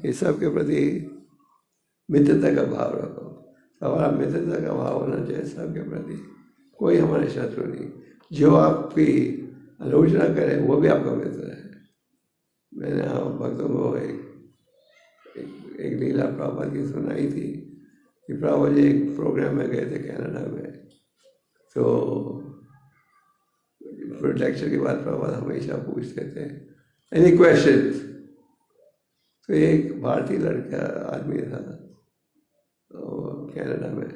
कि सबके प्रति मित्रता का भाव रखो। हमारा मित्रता का भाव होना चाहिए सबके प्रति, कोई हमारे शत्रु नहीं। जो आपकी आलोचना करे वो भी आपका मित्र है। मैंने आप भक्तों को एक लीला प्रभुपाद की सुनाई थी कि प्रभुपाद जी एक प्रोग्राम में गए थे कनाडा में, तो लेक्चर के बाद प्रभुपाद हमेशा पूछते थे एनी क्वेश्चंस। तो एक भारतीय लड़का आदमी था कनाडा में,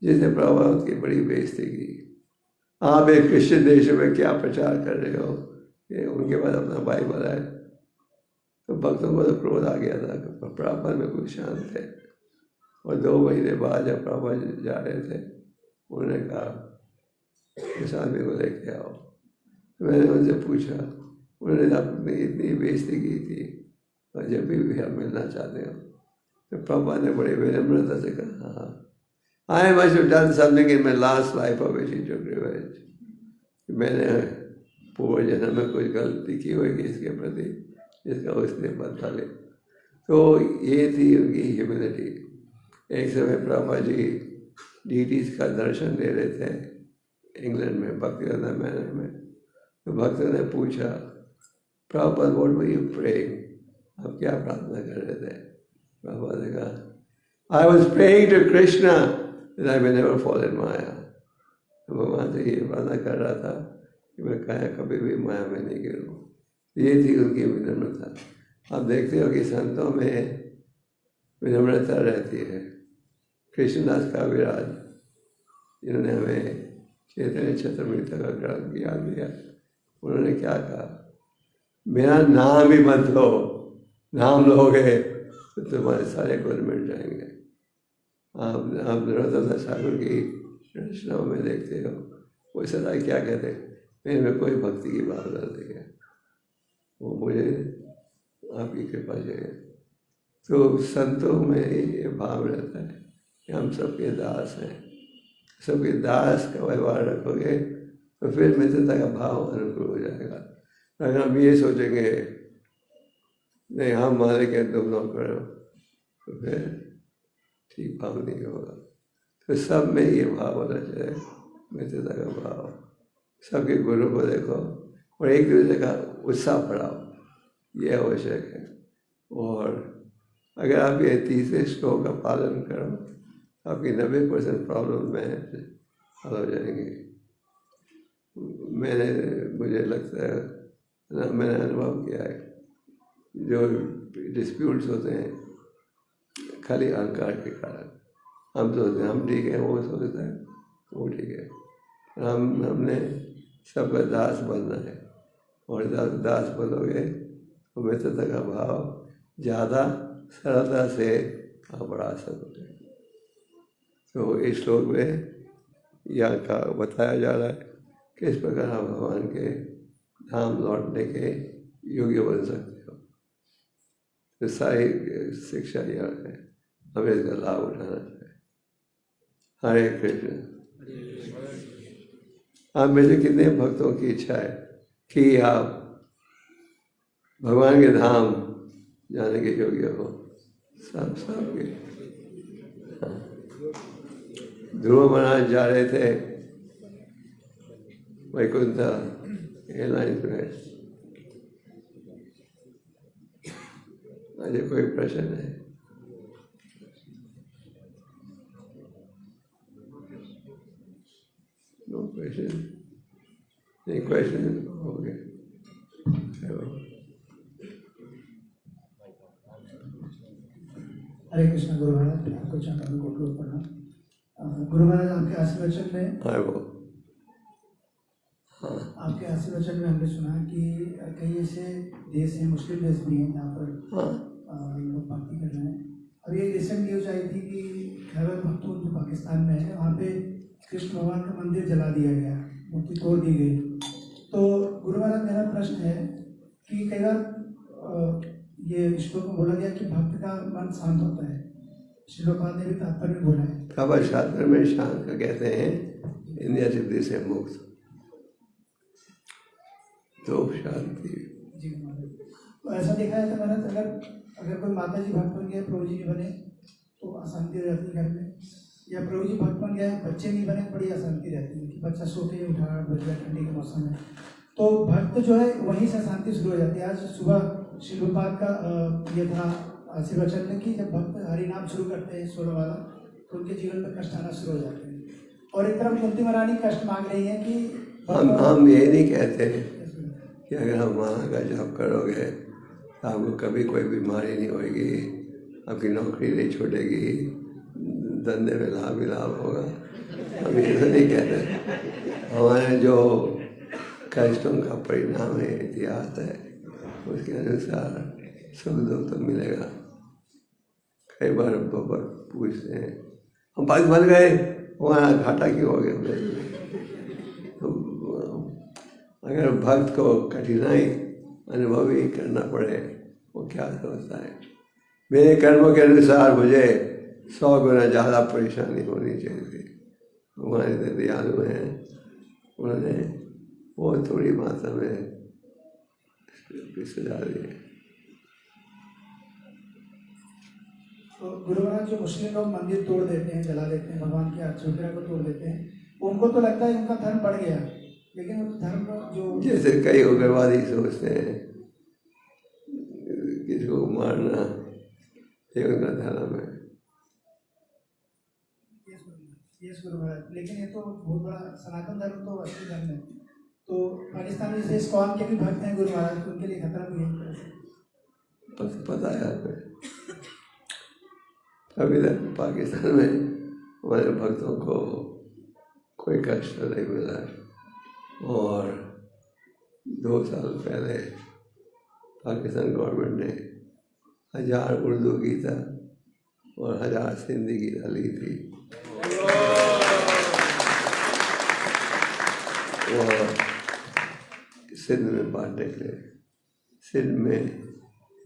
जिसने प्रभुपाद की बड़ी बेइज्जती की। आप एक क्रिश्चियन देश में क्या प्रचार कर रहे हो, कि उनके पास अपना बाइबल है। तो भक्तों को तो क्रोध आ गया था, प्रभुपाद में कुछ शांत थे। और 2 महीने बाद जब प्रभुपाद जा रहे थे, उन्होंने कहा इस आदमी को लेके आओ। तो मैंने उनसे पूछा, उन्होंने अपनी इतनी बेइज्जती की थी और जब भी हम मिलना चाहते हो। तो प्रभुपाद ने बड़ी विनम्रता से कहा, हाँ, I must have done something in my last life of which he took revenge. मैंने पूर्व जन्म में कुछ गलती की होगी इसके प्रति, जिसका उसने बदला ले। तो ये थी उनकी ह्यूमिलिटी। एक समय प्रभुपाद जी डीटीज का दर्शन दे रहे थे इंग्लैंड में, भक्तिवेदांत मैनर में। तो भक्तों ने पूछा, Prabhupada what were you praying? आप क्या प्रार्थना कर रहे थे? प्रभुपाद ने कहा, I was praying to Krishna that I may never fall in Maya. तो भगवान से ये प्रार्थना कर रहा था कि मैं कभी भी माया में नहीं गिरूँ। ये थी उनकी विनम्रता। आप देखते हो कि संतों में विनम्रता रहती है। कृष्णदास काविराज, जिन्होंने हमें चैतन्य चतुर्मृत का ग्रंथ ज्ञान दिया, उन्होंने क्या कहा, मेरा नाम ही मत लो, नाम लोगे तो तुम्हारे सारे गुण मिट जाएंगे। आप नरोत्तम ठाकुर की रचनाओं में देखते हो, वो सदा क्या कहते हैं, मेरे में कोई भक्ति की भावना नहीं है, वो मुझे आपकी कृपा चाहिए। तो संतों में ये भाव रहता है कि हम सबके दास हैं। सबके दास का व्यवहार रखोगे तो फिर मित्रता का भाव अनुकूल हो जाएगा। अगर हम ये सोचेंगे नहीं हम मारे के तुम लोग करो, तो फिर ठीक भाव नहीं होगा। तो सब में ये भाव होना चाहिए, मित्रता का भाव। सबके गुरु को देखो और एक दूसरे का उत्साह बढ़ाओ, ये आवश्यक है। और अगर आप ये 30 श्लोक का पालन करो, आपकी 90% प्रॉब्लम में हल हो जाएंगे। मुझे लगता है ना, मैंने अनुभव किया है, जो डिस्प्यूट्स होते हैं खाली अहंकार के कारण। हम सोचते हैं हम ठीक है, वो सोचता है वो ठीक है। हमने सबका दास बनना है, और दास बनोगे तो मित्रता का भाव ज़्यादा सरलता से आप बढ़ा सकते हैं। तो इस श्लोक में यह का बताया जा रहा है किस प्रकार आप भगवान के धाम लौटने के योग्य बन सकते हो। तो सारी शिक्षा यह है, हमें इसका लाभ उठाना चाहिए। हरे कृष्ण। आप में से कितने भक्तों की इच्छा है कि आप भगवान के धाम जाने के योग्य हो, सब के। हाँ। ध्रुव महाराज जा रहे थे वैकुंठ एयरलाइंस में। अजय कोई प्रश्न है? No question? नहीं क्वेश्चन? हो गया। हरे कृष्ण गुरु महाराज, आपको चंदन कोटि प्रणाम। गुरु महाराज, आपके आशीर्वचन में आपके आशीर्वचन में हमने सुना कि कई ऐसे देश हैं, मुस्लिम देश भी हैं जहाँ पर लोग भक्ति कर रहे हैं। अभी एक रिसेंट न्यूज आई थी कि खैबर पख्तून जो पाकिस्तान में है, वहाँ पे कृष्ण भगवान का मंदिर जला दिया गया, मूर्ति तोड़ दी गई। तो गुरु महाराज, मेरा प्रश्न है कि कई बार ये श्लोक में बोला गया कि भक्त का मन शांत होता है, श्लोकाद ने भी तात्पर्य में बोला है। खबर शास्त्र में शांत का कहते हैं इंद्रिय सिद्धि से मुक्त, तो शांति। जी तो ऐसा देखा जाता है महाराज, अगर कोई माता जी भक्त बन गए, प्रभु जी नहीं बने तो अशांति रहती है घर में, या प्रभु जी भक्त बन गए, बच्चे नहीं बने, बड़ी अशांति रहती है कि बच्चा सो के उठा बज गया ठंडी के मौसम में, तो भक्त जो है वहीं से अशांति शुरू हो जाती है। आज सुबह श्री गुरुपाद का ये था आशीर्वचन में कि जब भक्त हरिनाम शुरू करते हैं 16 वाला, तो उनके जीवन में कष्ट आना शुरू हो जाते हैं। और एक तरफ कुंती महारानी कष्ट मांग रही है कि हम ये नहीं कहते कि अगर हम माँ का जप करोगे तो आपको कभी कोई बीमारी नहीं होगी, आपकी नौकरी नहीं छूटेगी, धंधे में लाभ ही लाभ होगा। हम ऐसा नहीं कहते। हमारे जो कष्टों का परिणाम है, इतिहास है, उसके अनुसार सुख दुख तो मिलेगा। कई बार बाबा पूछते हैं हम भक्त बन गए, हमारा घाटा क्यों हो गया? तो अगर भक्त को कठिनाई अनुभव ही करना पड़े, वो क्या सोचता है? मेरे कर्मों के अनुसार मुझे 100 गुना ज़्यादा परेशानी होनी चाहिए थी। हमारे तो दयालु हैं, उन्होंने वो थोड़ी मात्रा में सजा दी है। तो गुरु महाराज, जो मुस्लिम लोग मंदिर तोड़ देते हैं, जला देते हैं, भगवान की आरती वगैरह को तोड़ देते हैं, उनको तो लगता है उनका धर्म बढ़ गया, लेकिन वो धर्म जो जैसे कई उग्रवादी सोचते हैं किसी को मारना ये उनका धर्म है। यस गुरु महाराज, लेकिन ये तो बहुत बड़ा सनातन धर्म तो असली धर्म है। तो पाकिस्तान में जैसे इस्कॉन के भी भक्त हैं गुरु महाराज, उनके लिए खतरा भी है। पता है आपको? अभी तक पाकिस्तान में हमारे भक्तों को कोई कष्ट नहीं मिला है। और 2 साल पहले पाकिस्तान गवर्नमेंट ने 1000 उर्दू गीता और 1000 सिंधी गीता ली थी। और सिंध में बांटने के लिए, सिंध में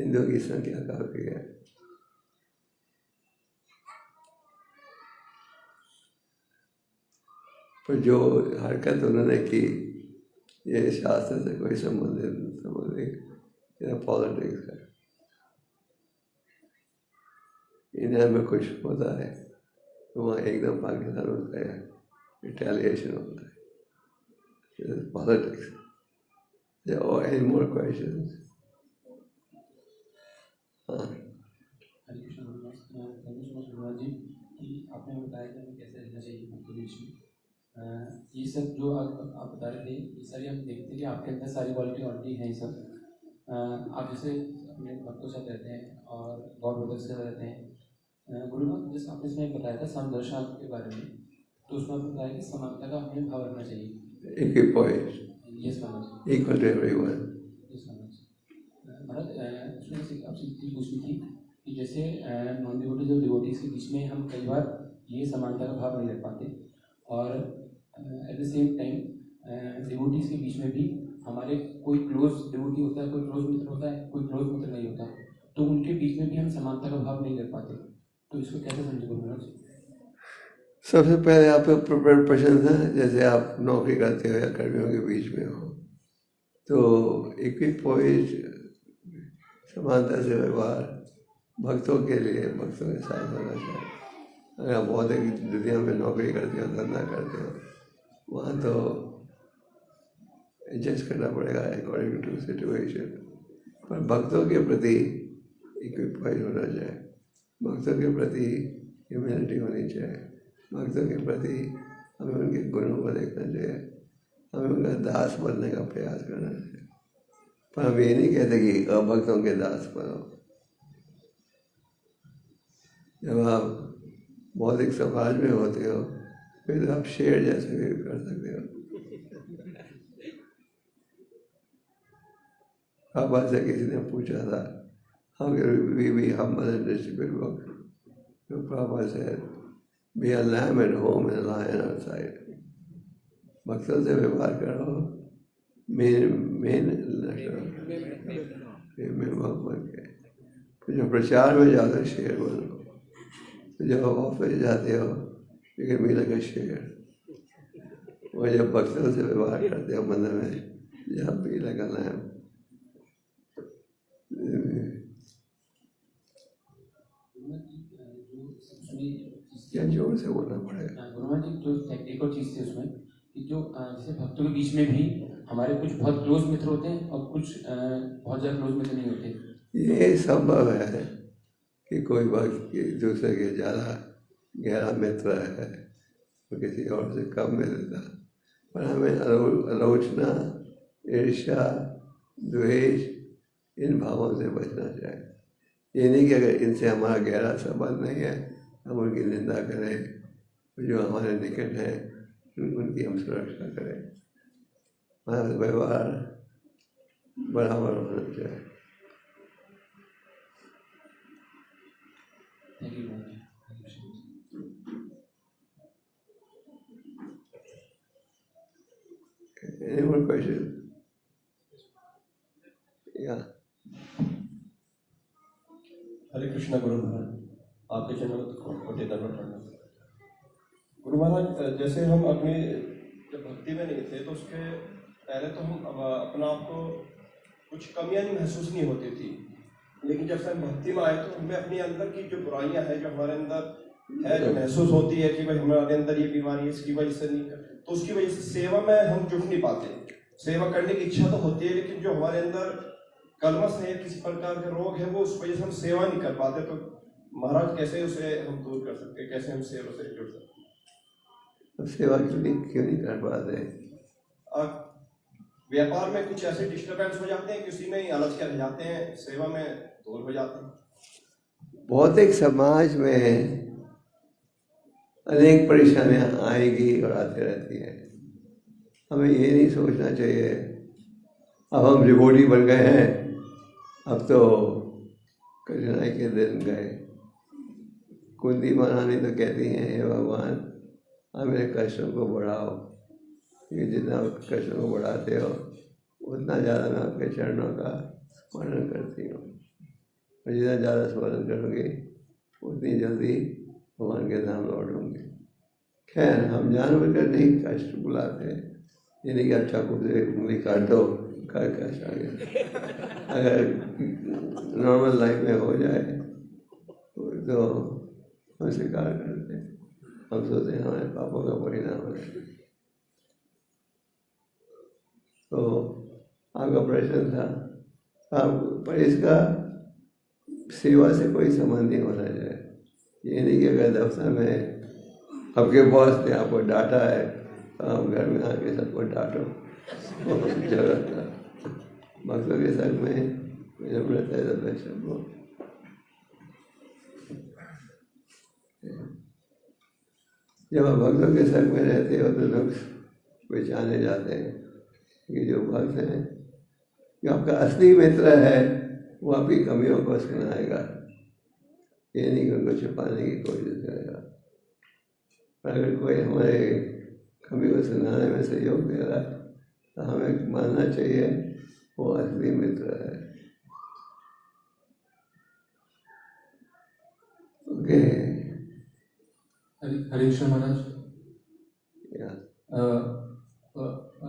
हिंदुओं की संख्या काफ़ी है। पर जो हरकत उन्होंने की, ये शास्त्र से कोई संबंध नहीं, ये पॉलिटिक्स है। इंडिया में कुछ होता है तो वहाँ एकदम पाकिस्तान होता है, रिटेलिएशन होता है। Politics. There are any more questions? हाँ। हरे कृष्ण महाराज जी, कि आपने बताया कि हमें कैसे रहना चाहिए भक्तों के बीच में। ये सब जो आप बता रहे थे, ये सारी हम देखते हैं कि आपके अंदर सारी क्वालिटी ऑलरेडी है। ये सब आप जैसे अपने भक्तों से रहते हैं और गॉड ब्रदर्स के साथ रहते हैं। गुरु महाराज, जैसे आपने इसमें बताया था समदर्शन के बारे में, तो उसमें आपने बताया कि समानता का हमें भाव रखना चाहिए। Equipoise. Yes Maharaj. Equal to everyone. Yes Maharaj. उसमें आपसे चीज़ पूछनी थी कि जैसे नॉन डिवोटीज और डिवोटीज के बीच में हम कई बार ये समानता का भाव नहीं रख पाते, और at the same time devotees के बीच में भी हमारे कोई क्लोज डिवोटी होता है, कोई क्लोज मित्र होता है, कोई क्लोज मित्र नहीं होता, तो उनके बीच में भी हम समानता का भाव नहीं रख पाते। तो इसको कैसे समझे गुरु महाराज? सबसे पहले आपका प्रश्न था, जैसे आप नौकरी करते हो या कर्मियों के बीच में हो, तो इक्विपोइज समानता से व्यवहार भक्तों के लिए भक्तों के साथ होना चाहिए। अगर आप भौतिक दुनिया में नौकरी करते हो, धंधा करते हो, वहाँ तो एडजस्ट करना पड़ेगा अकॉर्डिंग टू सिचुएशन, पर भक्तों के प्रति इक्विपाइज होना चाहिए, भक्तों के प्रति ह्यूमैनिटी होनी चाहिए, भक्तों के प्रति हमें उनके गुणों को देखना चाहिए, हमें उनका दास बनने का प्रयास करना चाहिए। पर हम ये नहीं कहते कि भक्तों के दास बनो। जब आप बौद्धिक समाज में होते हो फिर तो आप शेर जैसे भी कर सकते हो। पापा से किसी ने पूछा था, how can we be humble and distribute work? तो पापा said, be a lamb at home and a lion outside. भक्तों से व्यवहार करो, मेन बन के। फिर जब प्रचार में जाते हो शेर बनो, तो जब आप ऑफिस जाते हो you can be like a शेर। और जब भक्तों से व्यवहार करते हो मंदिर में, जब be like a lamb। क्या जोर से बोलना पड़ेगा। गुरुमा जी, जो एक और चीज़ थी उसमें कि जो जैसे भक्तों के बीच में भी हमारे कुछ बहुत क्लोज मित्र होते हैं और कुछ बहुत ज़्यादा क्लोज मित्र नहीं होते। ये संभव है कि कोई भक्त दूसरे के ज़्यादा गहरा मित्र है तो किसी और से कम मिलता, पर हमें आलोचना, ईर्ष्या, द्वेष इन भावों से बचना चाहिए। ये नहीं कि अगर इनसे हमारा गहरा संबंध नहीं है हम उनकी निंदा करें, जो हमारे निकट है उनकी हम सुरक्षा करें। हमारा व्यवहार बराबर होना चाहिए। Thank you. Any more questions? Yeah. हरे कृष्णा गुरु महाराज, आपके चरणों में कोटि दंडवत प्रणाम। गुरु महाराज, जैसे हम अपनी जब भक्ति में नहीं थे तो उसके पहले तो हम अपना आप को कुछ कमियां महसूस नहीं होती थी, लेकिन जब से हम भक्ति में आए तो हमें अपने अंदर की जो बुराइयां हैं जो हमारे अंदर है, जो महसूस होती है कि भाई हमारे अंदर ये बीमारी है, इसकी वजह से नहीं, तो उसकी वजह से सेवा में हम जुट नहीं पाते। सेवा करने की इच्छा तो होती है, लेकिन जो हमारे अंदर कलमश है, किसी प्रकार का रोग है, वो उस वजह से हम सेवा नहीं कर पाते। तो महाराज कैसे उसे हम दूर कर सकते हैं, कैसे हम सेवा से जुड़ सकते हैं? तो सेवा क्यों नहीं कर पाते? व्यापार में कुछ ऐसे डिस्टर्बेंस हो जाते हैं कि उसी में ही अलझ कर रह जाते हैं, सेवा में दूर हो जाते हैं। भौतिक समाज में अनेक परेशानियां आएगी और आती रहती हैं। हमें ये नहीं सोचना चाहिए अब हम डिवोटी बन गए हैं, अब तो कठिनाई के दिन गए। कुंती महारानी तो कहती हैं, हे भगवान आप मेरे कष्टों को बढ़ाओ, क्योंकि जितना कष्टों को बढ़ाते हो उतना ज़्यादा मैं आपके चरणों का स्मरण करती हूँ, और जितना ज़्यादा स्मरण करूँगी उतनी जल्दी भगवान के धाम लौटूंगी। खैर हम जानवर कर नहीं कष्ट बुलाते, ये नहीं कि आप चाकू से उंगली काट दो, कर कष्ट आ गया। अगर नॉर्मल लाइफ में हो जाए तो हम स्वीकार करते हैं, हम सोचते हैं हमारे पापों का परिणाम है। तो आपका प्रश्न था आप, पर इसका सेवा से कोई संबंध नहीं होना चाहिए। ये नहीं कि अगर दफ्तर में आपके बॉस ने आपको डांटा है तो आप घर में आके सबको डांटो, जरूरत है। भक्तों के संग में जरूरत है तो सबको जब आप भक्तों के संग में रहते हो तो लोग पहचाने जाते हैं कि जो भक्त हैं, जो आपका असली मित्र है वो आपकी कमियों को सुनाएगा, ये नहीं कि उनको छुपाने की कोशिश करेगा। अगर कोई हमारे कमी को सुनाने में सहयोग दे रहा है तो हमें मानना चाहिए वो असली मित्र है। ओके। हरे कृष्ण महाराज। या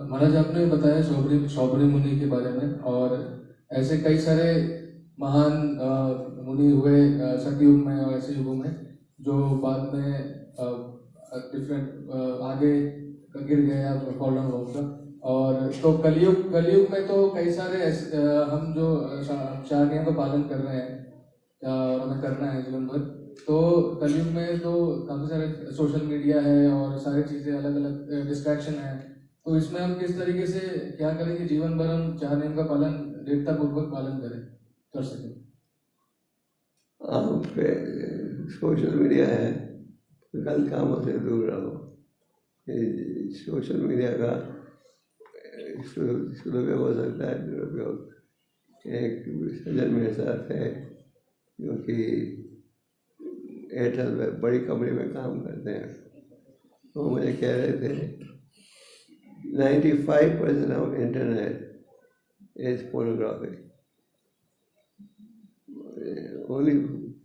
महाराज आपने बताया सौभाग्य शौबरी मुनि के बारे में, और ऐसे कई सारे महान मुनि हुए सतयुग में और ऐसे युगों में जो बाद में डिफरेंट आगे गिर गए या फॉल डाउन हो गया। और तो कलयुग में तो कई सारे हम जो 4 नियम का पालन कर रहे हैं और हमें करना है जीवन भर, तो कलयुग में तो काफ़ी सारे सोशल मीडिया है और सारी चीज़ें अलग अलग डिस्ट्रैक्शन है। तो इसमें हम किस तरीके से क्या करें कि जीवन भर हम 4 नियम का पालन दृढ़तापूर्वक पालन कर सकें? आप सोशल मीडिया है, गलत कामों से दूर रहो। सोशल मीडिया का सदुपयोग हो सकता है, दुरुपयोग। एक सज्जन मेरे साथ है जो कि एयरटेल में बड़ी कंपनी में काम करते हैं, वो मुझे कह रहे थे 95% of internet is pornography, only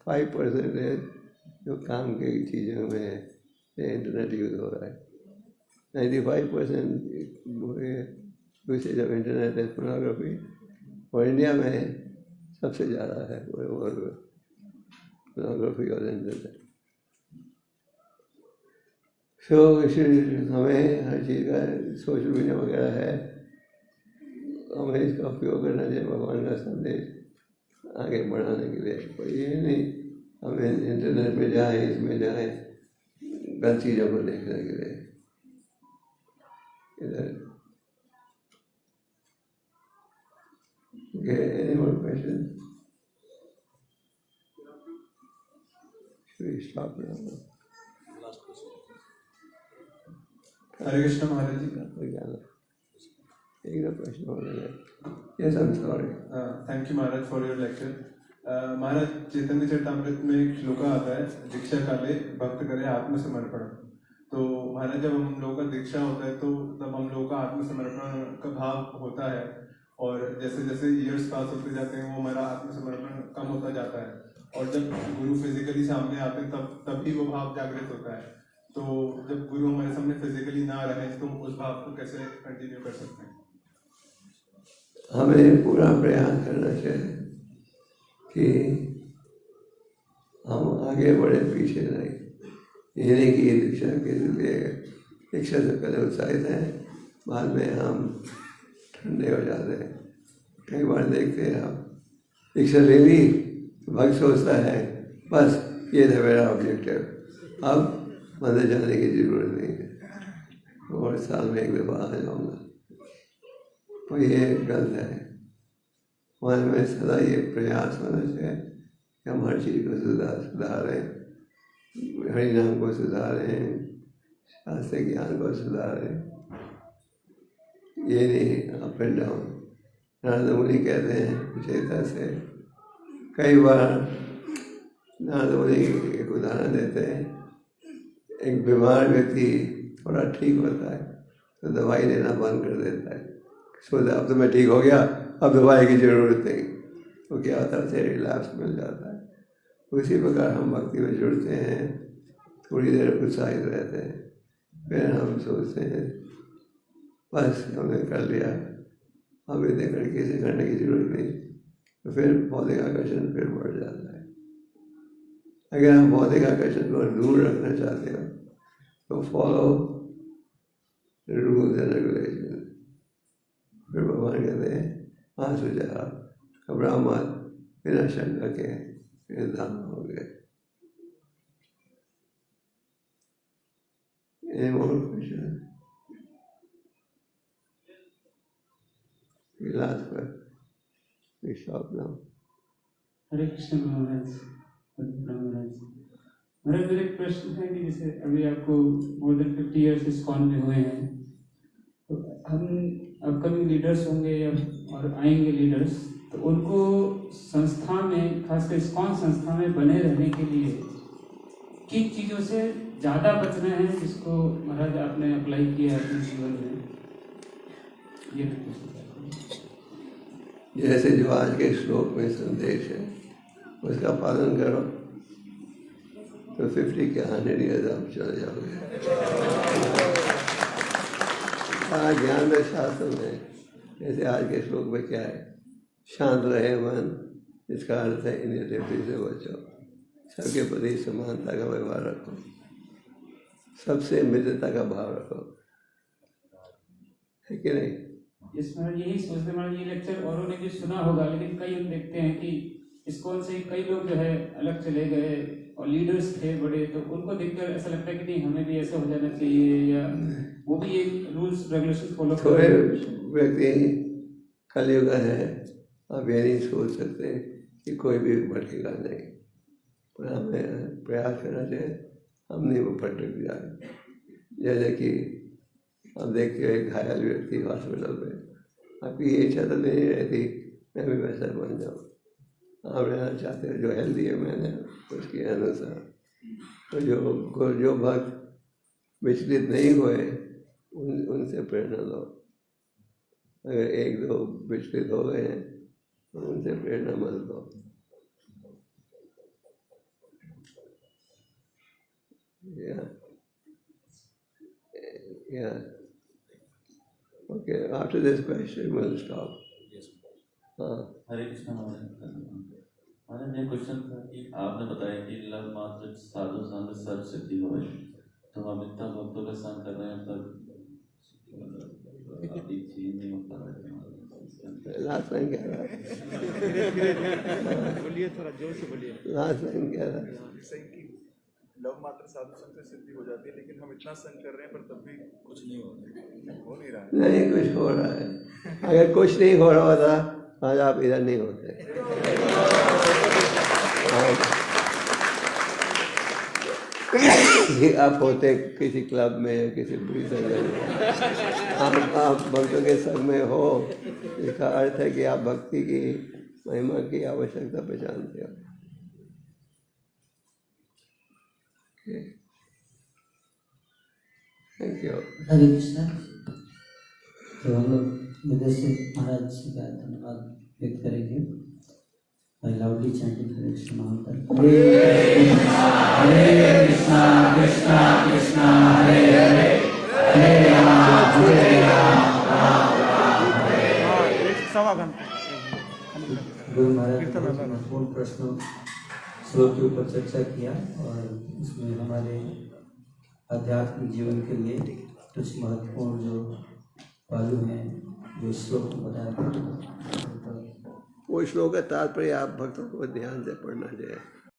5% है जो काम की चीज़ों में इंटरनेट यूज़ हो रहा है। 95% यूसेज ऑफ इंटरनेट है पोर्नोग्राफी, और इंडिया में सबसे ज़्यादा है पोर्नोग्राफी और इंटरनेट। सो हमें हर चीज़ का सोशल मीडिया वगैरह है, हमें इसका उपयोग करना चाहिए भगवान का संदेश आगे बढ़ाने के लिए। कोई ये नहीं हमें इंटरनेट में जाएं, इसमें जाएं गलत चीज़ों को देखने के लिए। इधर any more questions? Should we stop now? हरे कृष्ण महाराज जी। एक प्रश्न हो रहा है। Yes, I'm sorry. Thank you Maharaj for your lecture. Maharaj Chaitanya Charitamrita में एक श्लोका आता है, दीक्षा काले भक्त करे आत्मसमर्पण। तो महाराज जब हम लोगों का दीक्षा होता है तो तब हम लोगों का आत्मसमर्पण का भाव होता है, और जैसे जैसे ईयर्स पास होते जाते हैं वो हमारा आत्मसमर्पण कम होता जाता है, और जब गुरु फिजिकली सामने आते हैं तब ही वो भाव जागृत होता है। तो जब गुरु हमारे सामने फिजिकली ना रहे तो उस भाव को कैसे कंटिन्यू कर सकते हैं? हमें पूरा प्रयास करना चाहिए कि हम आगे बढ़े, पीछे नहीं। ये नहीं कि दीक्षा के लिए दीक्षा से पहले उत्साहित हैं, बाद में हम ठंडे हो जाते हैं। कई बार देखते हैं आप दीक्षा ले ली तो भक्त सोचता है बस ये था मेरा ऑब्जेक्टिव, अब मंदिर जाने की जरूरत नहीं है, और साल में एक दफ़ा आ जाऊँगा। तो ये गलत है। हमारे में सदा ये प्रयास होना चाहिए कि हम हर चीज़ को सुधारें, हरि नाम को सुधारें, शास्त्र ज्ञान को सुधारें। ये नहीं अप एंड डाउन। नारद मुनि कहते हैं चेता से, कई बार नारद मुनि एक उदाहरण देते हैं, एक बीमार व्यक्ति थोड़ा ठीक होता है तो दवाई लेना बंद कर देता है, सोचता अब तो मैं ठीक हो गया, अब दवाई की ज़रूरत नहीं। तो क्या होता है, रिलैप्स मिल जाता है। उसी प्रकार हम भक्ति में जुड़ते हैं, थोड़ी देर उत्साहित रहते हैं, फिर हम सोचते हैं बस हमने कर लिया, अब इतने करके से करने की जरूरत नहीं, तो फिर भौतिक आकर्षण फिर बढ़ जाता है। अगर हम भौतिक आकर्षण को दूर रखना चाहते हो तो follow the rules and regulation. फिर भगवान कहते हैं हाँ सुझा, घबरा मत, बिना शंका के फिर दाम हो गए। Any more questions? Last question. We stop now. हरे कृष्ण महाराज। महाराज मेरा एक प्रश्न है कि जैसे अभी आपको मोर देन 50 ईयर्स इस्कॉन में हुए हैं, तो हम अपकमिंग लीडर्स होंगे या और आएंगे लीडर्स, तो उनको संस्था में, खासकर इस्कॉन संस्था में बने रहने के लिए किन चीज़ों से ज़्यादा बचना है जिसको महाराज आपने अप्लाई किया अपने जीवन में, ये जैसे जो आज के श्लोक में संदेश है उसका पालन करो तो 50 के 100 ईयर्स आप चले जाओगे। सारा ज्ञान है शास्त्र में, जैसे आज के श्लोक में क्या है, शांत रहे मन, इसका अर्थ है इन्हें देवती से बचो, सबके प्रति समानता का व्यवहार रखो, सबसे मित्रता का भाव रखो, है कि नहीं? इस महाराज यही सोचते महाराज, ये लेक्चर औरों ने भी सुना होगा, लेकिन कई हम देखते हैं कि इस्कॉन से कई लोग जो है अलग चले गए और लीडर्स थे बड़े, तो उनको देखकर ऐसा लगता है कि नहीं हमें भी ऐसा हो जाना चाहिए, या वो भी एक रूल्स रेगुलेशन फॉलो कर थोड़े रहे हैं। व्यक्ति कलयुग है, आप ये नहीं सोच सकते कि कोई भी भटकेगा नहीं, पर हमें प्रयास करना चाहिए हम नहीं वो भटक जाए। जैसे कि हम देखते हैं घायल व्यक्ति हॉस्पिटल में, आपकी ये इच्छा तो नहीं रहती मैं भी वैसा बन जाऊँ, आप रहना चाहते हो जो हेल्दी है मैंने उसके अनुसार। तो जो भक्त विचलित नहीं हुए उनसे प्रेरणा लो, अगर एक दो विचलित हो गए हैं तो उनसे प्रेरणा मत लो। Yeah. Okay, after this question we'll stop. हरे कृष्ण महाराज, मेरा क्वेश्चन था कि आपने बताया कि लव मात्र साधु संग सर्व सिद्धि हो, तो हम इतना भक्तों का संग कर रहे हैं पर अभी चीज नहीं हो पा रहा। लास्ट लाइन क्या रहा? बोलिए, थोड़ा जोर से बोलिए। लास्ट लाइन क्या रहा? लव मात्र साधु संग से सिद्धि हो जाती है, लेकिन हम इतना संग कर रहे हैं पर तब भी कुछ नहीं हो नहीं रहा है। नहीं कुछ हो रहा है, अगर कुछ नहीं हो रहा होता आज आप इधर नहीं होते। आप होते किसी क्लब में या किसी बुरी संगत में, आप भक्तों के संग में हो, इसका अर्थ है कि आप भक्ति की महिमा की आवश्यकता पहचानते हो। Thank you. हरे कृष्ण। तो हम लोग हृदय से महाराज जी का धन्यवाद व्यक्त करेंगे by loudly chanting Hare Krishna Mahamantra. Hare Krishna Krishna Krishna Hare Hare Hare Rama Hare Rama Rama Hare Guru Maharaj ने महत्वपूर्ण प्रश्नों श्लोक के ऊपर चर्चा किया और इसमें हमारे आध्यात्मिक जीवन के लिए कुछ महत्वपूर्ण जो पहलू हैं जो श्लोक में बताया गया, वो श्लोक का तात्पर्य आप भक्तों को ध्यान से पढ़ना चाहिए।